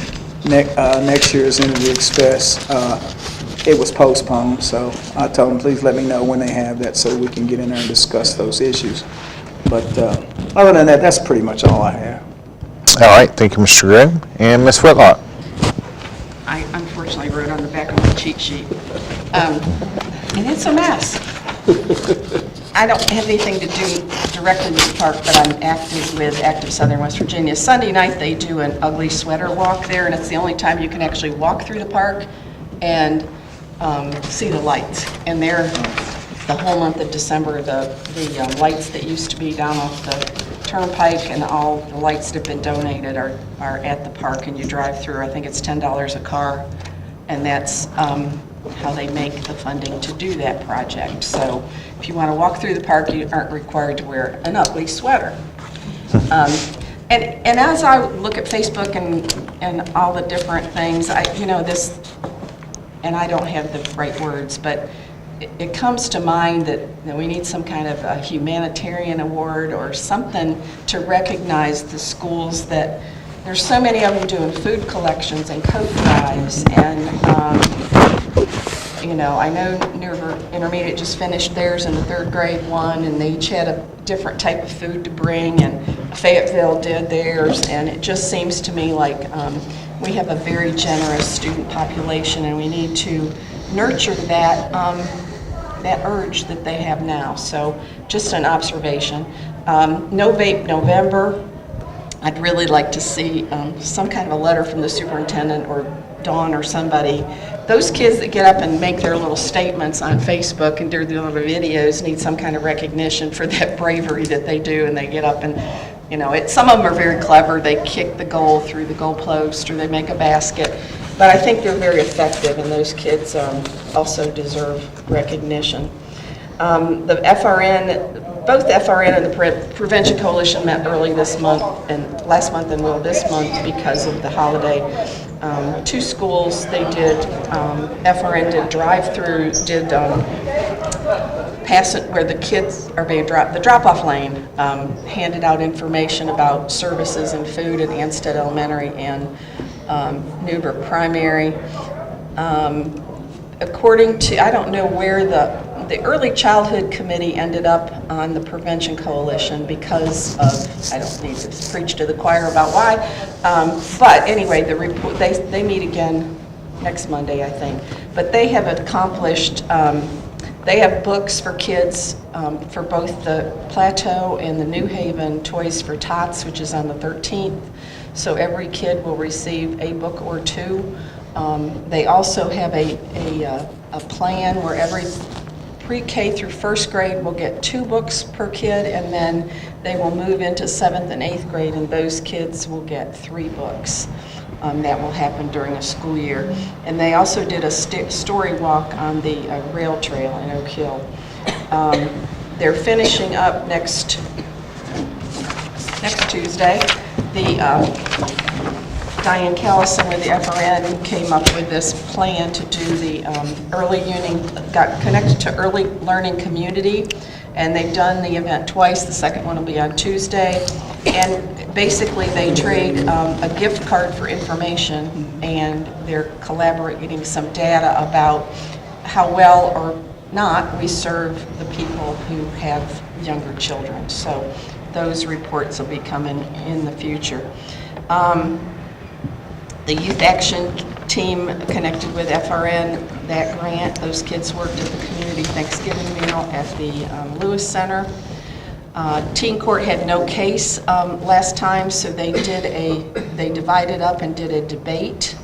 next year's Energy Express, it was postponed, so I told them, please let me know when they have that so we can get in there and discuss those issues. But other than that, that's pretty much all I have. All right, thank you, Mr. Groom. And Ms. Whitlock. I unfortunately wrote on the back of my cheat sheet. And it's a mess. I don't have anything to do directly with the park, but I'm active with Active Southern West Virginia. Sunday night, they do an ugly sweater walk there, and it's the only time you can actually walk through the park and see the lights. And they're, the whole month of December, the lights that used to be down off the Turnpike and all the lights that have been donated are at the park, and you drive through. I think it's $10 a car, and that's how they make the funding to do that project. So if you want to walk through the park, you aren't required to wear an ugly sweater. And as I look at Facebook and all the different things, this, and I don't have the right words, but it comes to mind that we need some kind of a humanitarian award or something to recognize the schools that there's so many of them doing food collections and coat drives, and, you know, I know Newberg Intermediate just finished theirs in the 3rd grade one, and they each had a different type of food to bring, and Fayetteville did theirs, and it just seems to me like we have a very generous student population, and we need to nurture that, that urge that they have now. So just an observation. No Vape November. I'd really like to see some kind of a letter from the superintendent or Dawn or somebody. Those kids that get up and make their little statements on Facebook and do their little videos need some kind of recognition for that bravery that they do, and they get up and, you know, some of them are very clever. They kick the goal through the goal post, or they make a basket. But I think they're very effective, and those kids also deserve recognition. The FRN, both the FRN and the Prevention Coalition met early this month, and last month and will this month because of the holiday. 2 schools, they did, FRN did drive-through, did pass it where the kids are being dropped, the drop-off lane, handed out information about services and food at Anstead Elementary and Newberg Primary. According to, I don't know where the Early Childhood Committee ended up on the Prevention Coalition because of, I don't need to preach to the choir about why, but anyway, the report, they meet again next Monday, I think. But they have accomplished, they have books for kids for both the Plateau and the New Haven Toys for Tots, which is on the 13th. So every kid will receive a book or 2. They also have a plan where every pre-K through 1st grade will get 2 books per kid, and then they will move into 7th and 8th grade, and those kids will get 3 books. That will happen during a school year. And they also did a story walk on the rail trail in Oak Hill. They're finishing up next Tuesday. Diane Callison with the FRN came up with this plan to do the got connected to Early Learning Community, and they've done the event twice. The second one will be on Tuesday, and basically they trade a gift card for information, and they're collaborating some data about how well or not we serve the people who have younger children. So those reports will be coming in the future. The Youth Action Team connected with FRN, that grant, those kids worked at the community Thanksgiving meal at the Lewis Center. Teen Court had no case last time, so they divided up and did a debate.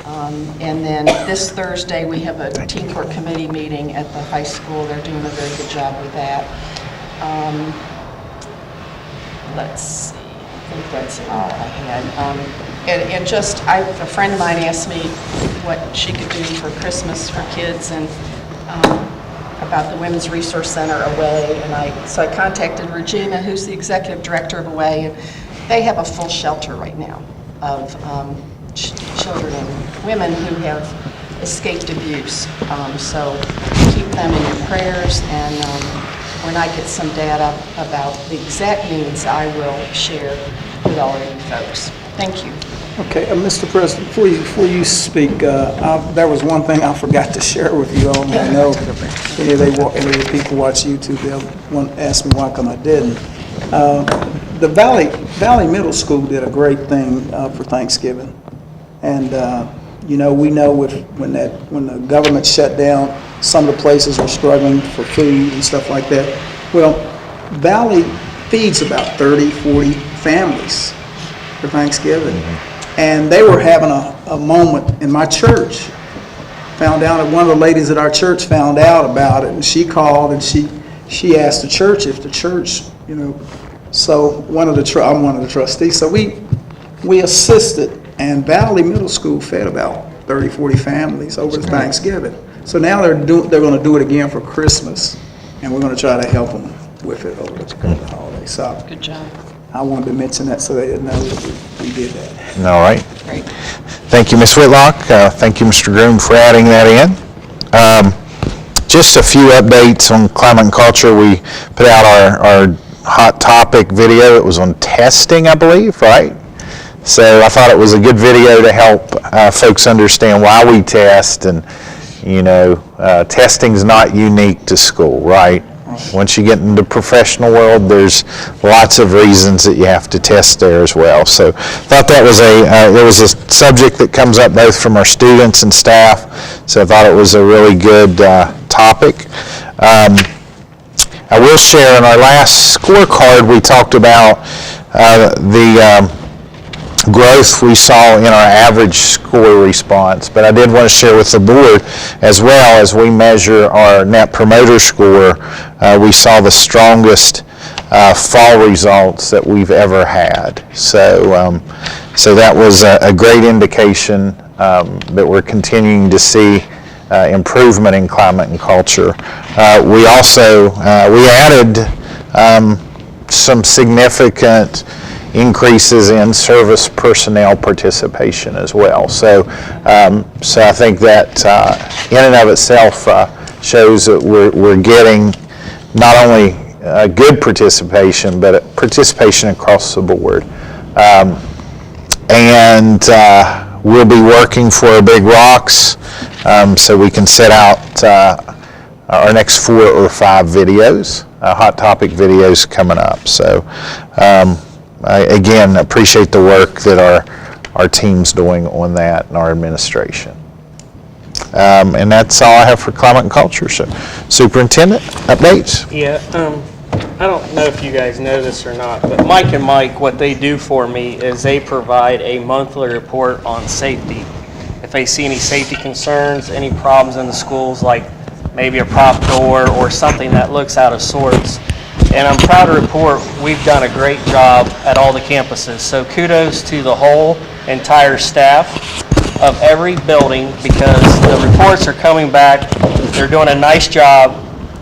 And then this Thursday, we have a Teen Court Committee meeting at the high school. They're doing a very good job with that. Let's see, I think that's all I had. And just, a friend of mine asked me what she could do for Christmas for kids, and about the Women's Resource Center Away, and so I contacted Regina, who's the executive director of Away, and they have a full shelter right now of children and women who have escaped abuse. So keep them in your prayers, and when I get some data about the exact needs, I will share with all of you folks. Thank you. Okay, Mr. President, before you speak, there was one thing I forgot to share with you all. I know any of the people watch YouTube, they'll ask me why come I didn't. The Valley Middle School did a great thing for Thanksgiving. And, you know, we know when the government shut down, some of the places were struggling for food and stuff like that. Well, Valley feeds about 30, 40 families for Thanksgiving. And they were having a moment in my church. Found out that one of the ladies at our church found out about it, and she called and she asked the church if the church, you know, so I'm one of the trustees. So we assisted, and Valley Middle School fed about 30, 40 families over Thanksgiving. So now they're going to do it again for Christmas, and we're going to try to help them with it over the holiday. So good job. I wanted to mention that so they didn't know that we did that. All right. Great. Thank you, Ms. Whitlock. Thank you, Mr. Groom, for adding that in. Just a few updates on climate and culture. We put out our hot topic video. It was on testing, I believe, right? So I thought it was a good video to help folks understand why we test, and testing's not unique to school, right? Once you get into the professional world, there's lots of reasons that you have to test there as well. So thought that was it was a subject that comes up both from our students and staff. So I thought it was a really good topic. I will share in our last scorecard, we talked about the growth we saw in our average score response, but I did want to share with the board as well, as we measure our Net Promoter Score, we saw the strongest fall results that we've ever had. So that was a great indication that we're continuing to see improvement in climate and culture. We also we added some significant increases in service personnel participation as well. So I think that in and of itself shows that we're getting not only good participation, but participation across the board. And we'll be working for Big Rocks, so we can set out our next 4 or 5 videos, hot topic videos coming up. So I, again, appreciate the work that our team's doing on that and our administration. And that's all I have for climate and culture. So, Superintendent, updates? Yeah, I don't know if you guys know this or not, but Mike and Mike, what they do for me is they provide a monthly report on safety. If they see any safety concerns, any problems in the schools, like maybe a prop door or something that looks out of sorts. And I'm proud to report we've done a great job at all the campuses. So kudos to the whole entire staff of every building, because the reports are coming back. They're doing a nice job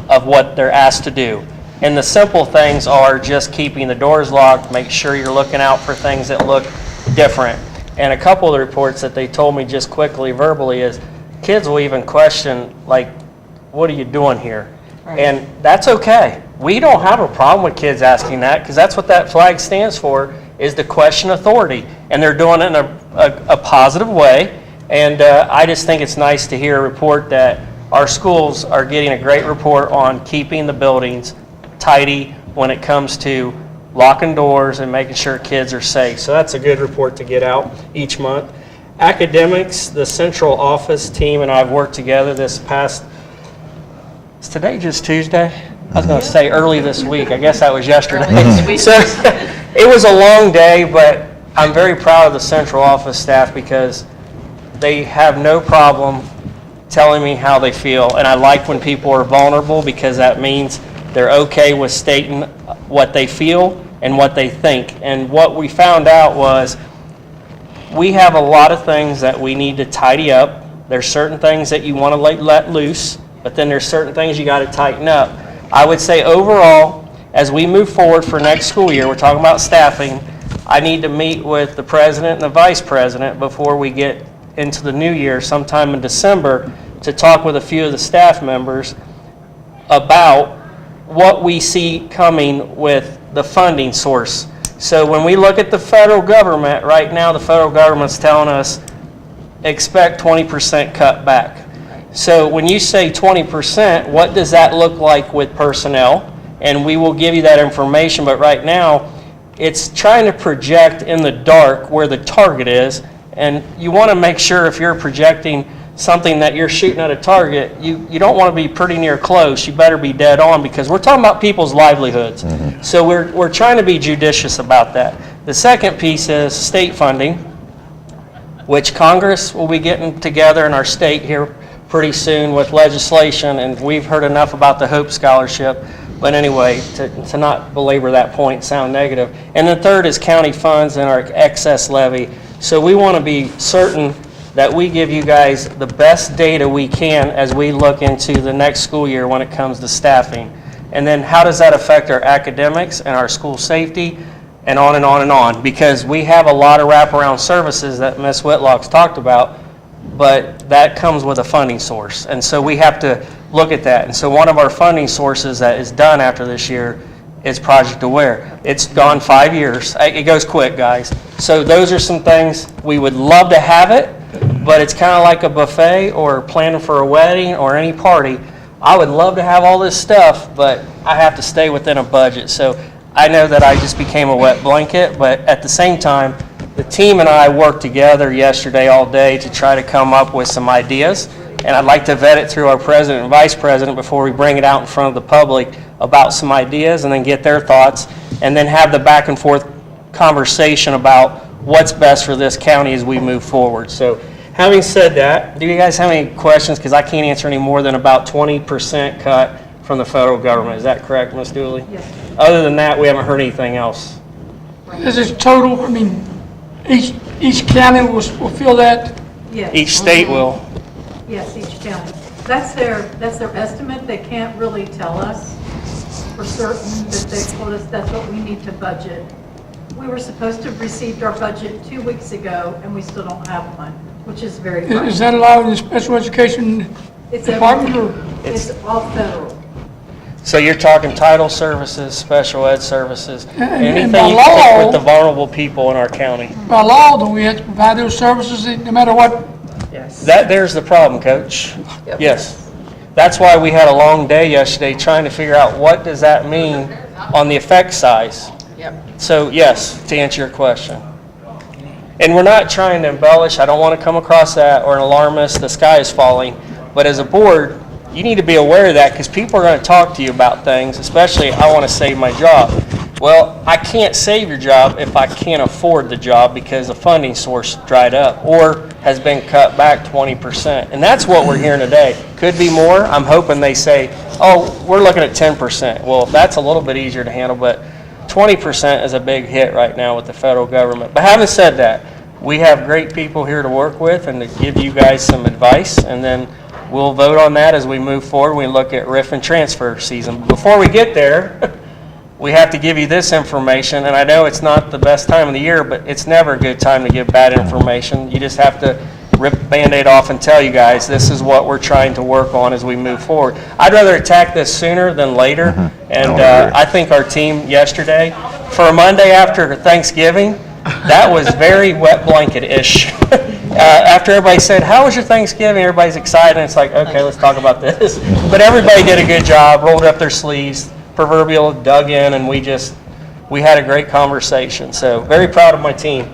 of what they're asked to do. And the simple things are just keeping the doors locked, make sure you're looking out for things that look different. And a couple of the reports that they told me just quickly verbally is kids will even question, like, what are you doing here? Right. And that's okay. We don't have a problem with kids asking that, because that's what that flag stands for, is to question authority. And they're doing it in a positive way. And I just think it's nice to hear a report that our schools are getting a great report on keeping the buildings tidy when it comes to locking doors and making sure kids are safe. So that's a good report to get out each month. Academics, the central office team and I have worked together this past, is today just Tuesday? I was going to say early this week. I guess that was yesterday. So it was a long day, but I'm very proud of the central office staff, because they have no problem telling me how they feel. And I like when people are vulnerable, because that means they're okay with stating what they feel and what they think. And what we found out was we have a lot of things that we need to tidy up. There's certain things that you want to let loose, but then there's certain things you got to tighten up. I would say overall, as we move forward for next school year, we're talking about staffing, I need to meet with the president and the vice president before we get into the new year, sometime in December, to talk with a few of the staff members about what we see coming with the funding source. So when we look at the federal government, right now the federal government's telling us expect 20% cut back. So when you say 20%, what does that look like with personnel? And we will give you that information, but right now it's trying to project in the dark where the target is, and you want to make sure if you're projecting something that you're shooting at a target, you don't want to be pretty near close. You better be dead on, because we're talking about people's livelihoods. Mm-hmm. So we're trying to be judicious about that. The second piece is state funding, which Congress will be getting together in our state here pretty soon with legislation, and we've heard enough about the Hope Scholarship. But anyway, to not belabor that point, sound negative. And the third is county funds and our excess levy. So we want to be certain that we give you guys the best data we can as we look into the next school year when it comes to staffing. And then how does that affect our academics and our school safety, and on and on and on. Because we have a lot of wraparound services that Ms. Whitlock's talked about, but that comes with a funding source. And so we have to look at that. And so one of our funding sources that is done after this year is Project Aware. It's gone 5 years. It goes quick, guys. So those are some things, we would love to have it, but it's kind of like a buffet or planning for a wedding or any party. I would love to have all this stuff, but I have to stay within a budget. So I know that I just became a wet blanket, but at the same time, the team and I worked together yesterday all day to try to come up with some ideas. And I'd like to vet it through our president and vice president before we bring it out in front of the public about some ideas and then get their thoughts and then have the back and forth conversation about what's best for this county as we move forward. So having said that, do you guys have any questions? Because I can't answer any more than about 20% cut from the federal government. Is that correct, Ms. Dooley? Yes. Other than that, we haven't heard anything else. Is this total, I mean, each county will feel that? Yes. Each state will. Yes, each county. That's their estimate. They can't really tell us for certain, but they told us that's what we need to budget. We were supposed to have received our budget 2 weeks ago, and we still don't have one, which is very Is frustrating. that allowed in the special education It's department? everything. Or It's all federal. So you're talking title services, special ed services, And anything by you can think law- with the vulnerable people in our county. by law, do we have to provide those services no matter what? There's the problem, Coach. Yes. That's why we had a long day yesterday trying to figure out what does that mean on the effect size. Yep. So yes, to answer your question. And we're not trying to embellish, I don't want to come across that, or an alarmist, the sky is falling. But as a board, you need to be aware of that because people are going to talk to you about things, especially I want to save my job. Well, I can't save your job if I can't afford the job because the funding source dried up or has been cut back 20%. And that's what we're hearing today. Could be more. I'm hoping they say, oh, we're looking at 10%. Well, that's a little bit easier to handle, but 20% is a big hit right now with the federal government. But having said that, we have great people here to work with and to give you guys some advice, and then we'll vote on that as we move forward. We look at RIF and transfer season. Before we get there, we have to give you this information, and I know it's not the best time of the year, but it's never a good time to give bad information. You just have to rip the Band-Aid off and tell you guys this is what we're trying to work on as we move forward. I'd rather attack this sooner than later, and I think our team yesterday, for a Monday after Thanksgiving, that was very wet blanket-ish. After everybody said, how was your Thanksgiving? Everybody's excited, and it's like, okay, let's talk about this. But everybody did a good job, rolled up their sleeves, proverbial dug in, and we had a great conversation. So very proud of my team.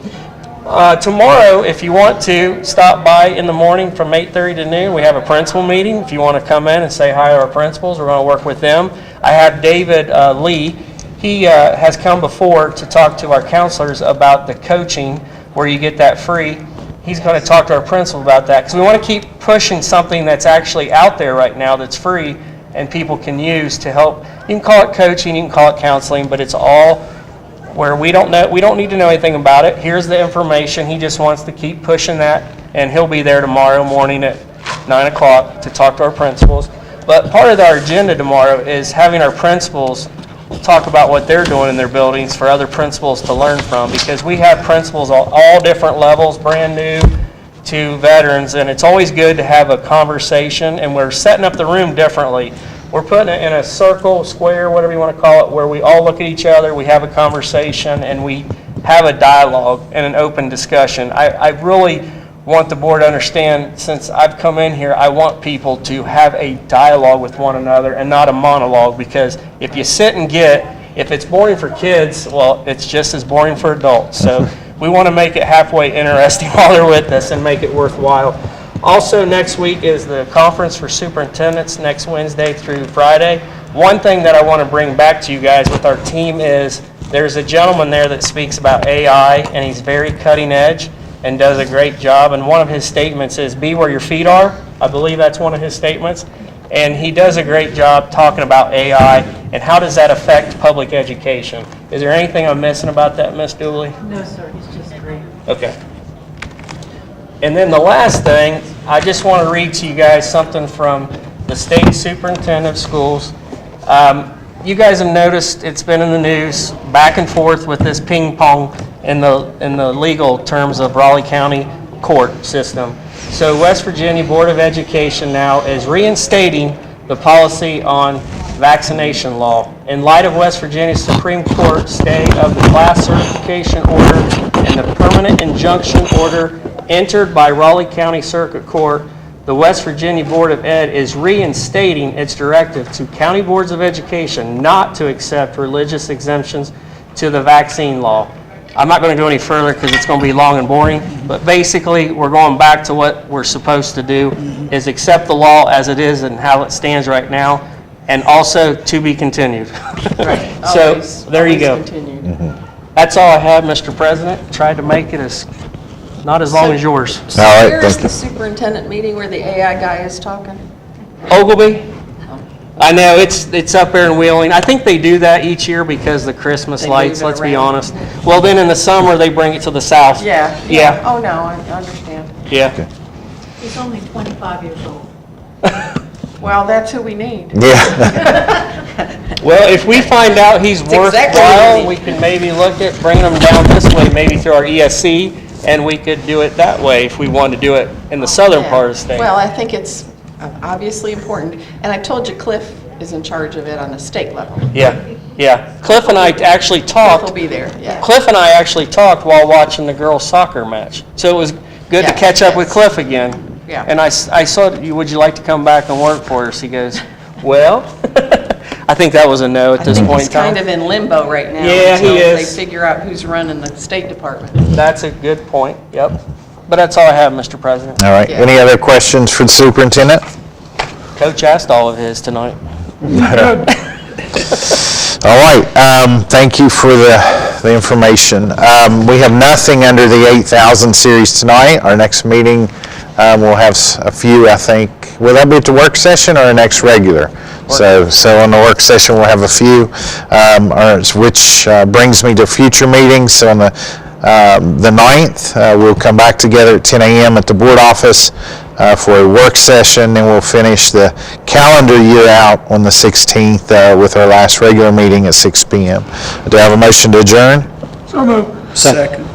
Tomorrow, if you want to, stop by in the morning from 8:30 to noon. We have a principal meeting. If you want to come in and say hi to our principals, we're going to work with them. I have David Lee. He has come before to talk to our counselors about the coaching where you get that free. He's going to talk to our principal about that because we want to keep pushing something that's actually out there right now that's free and people can use to help. You can call it coaching, you can call it counseling, but it's all where we don't need to know anything about it. Here's the information. He just wants to keep pushing that, and he'll be there tomorrow morning at 9 o'clock to talk to our principals. But part of our agenda tomorrow is having our principals talk about what they're doing in their buildings for other principals to learn from, because we have principals all different levels, brand new to veterans, and it's always good to have a conversation, and we're setting up the room differently. We're putting it in a circle, square, whatever you want to call it, where we all look at each other, we have a conversation, and we have a dialogue and an open discussion. I really want the board to understand, since I've come in here, I want people to have a dialogue with one another and not a monologue, because if you sit and if it's boring for kids, well, it's just as boring for adults. So we want to make it halfway interesting while they're with us and make it worthwhile. Also, next week is the conference for superintendents, next Wednesday through Friday. One thing that I want to bring back to you guys with our team is there's a gentleman there that speaks about AI, and he's very cutting edge and does a great job. And one of his statements is, be where your feet are. I believe that's one of his statements. And he does a great job talking about AI and how does that affect public education. Is there anything I'm missing about that, Ms. Dooley? No, sir, he's just great. Okay. And then the last thing, I just want to read to you guys something from the state superintendent of schools. You guys have noticed it's been in the news back and forth with this ping pong in the legal terms of Raleigh County court system. So West Virginia Board of Education now is reinstating the policy on vaccination law. In light of West Virginia Supreme Court stay of the class certification order and the permanent injunction order entered by Raleigh County Circuit Court, the West Virginia Board of Ed is reinstating its directive to county boards of education not to accept religious exemptions to the vaccine law. I'm not going to go any further because it's going to be long and boring, but basically, we're going back to what we're supposed to do, is accept the law as it is and how it stands right now, and also to be continued. So, Always- there you go. always continued. That's all I have, Mr. President. Tried to make it not as long as yours. So All right, where is thank the superintendent meeting where the AI guy is talking? Ogilvy? I know, it's up there in Wheeling. I think they do that each year because the Christmas They move lights, it let's be around. honest. Well, then in the summer, they bring it to the south. Yeah. Yeah. Oh, no, I understand. Yeah. He's only 25 years old. Well, that's who we need. Yeah. Well, if we find out he's exactly what worthwhile, we we can maybe look at bringing him down this way, maybe through our ESC, and we could do it that way if we wanted to do it in the southern part of the state. Well, I think it's obviously important, and I told you Cliff is in charge of it on the state level. Yeah. Cliff and I actually Cliff talked. will be there, yeah. Cliff and I actually talked while watching the girls' soccer match. So it was good to Yeah, catch up with yes. Cliff again. Yeah. And I said, would you like to come back and work for us? He goes, well, I think that was a no at I this think point he's in time. kind of in limbo right now. Yeah, he Until is. they figure out who's running the State Department. That's a good point, yep. But that's all I have, Mr. President. All right, Yeah. any other questions for the superintendent? Coach asked all of his tonight. All right, thank you for the information. We have nothing under the 8,000 series tonight. Our next meeting, we'll have a few, I think. Will that be at the work session or our next regular? So on the work session, we'll have a few, which brings me to future meetings. So on the 9th, we'll come back together at 10 a.m. at the board office for a work session, and we'll finish the calendar year out on the 16th with our last regular meeting at 6 p.m. Do I have a motion to adjourn? So moved. Second.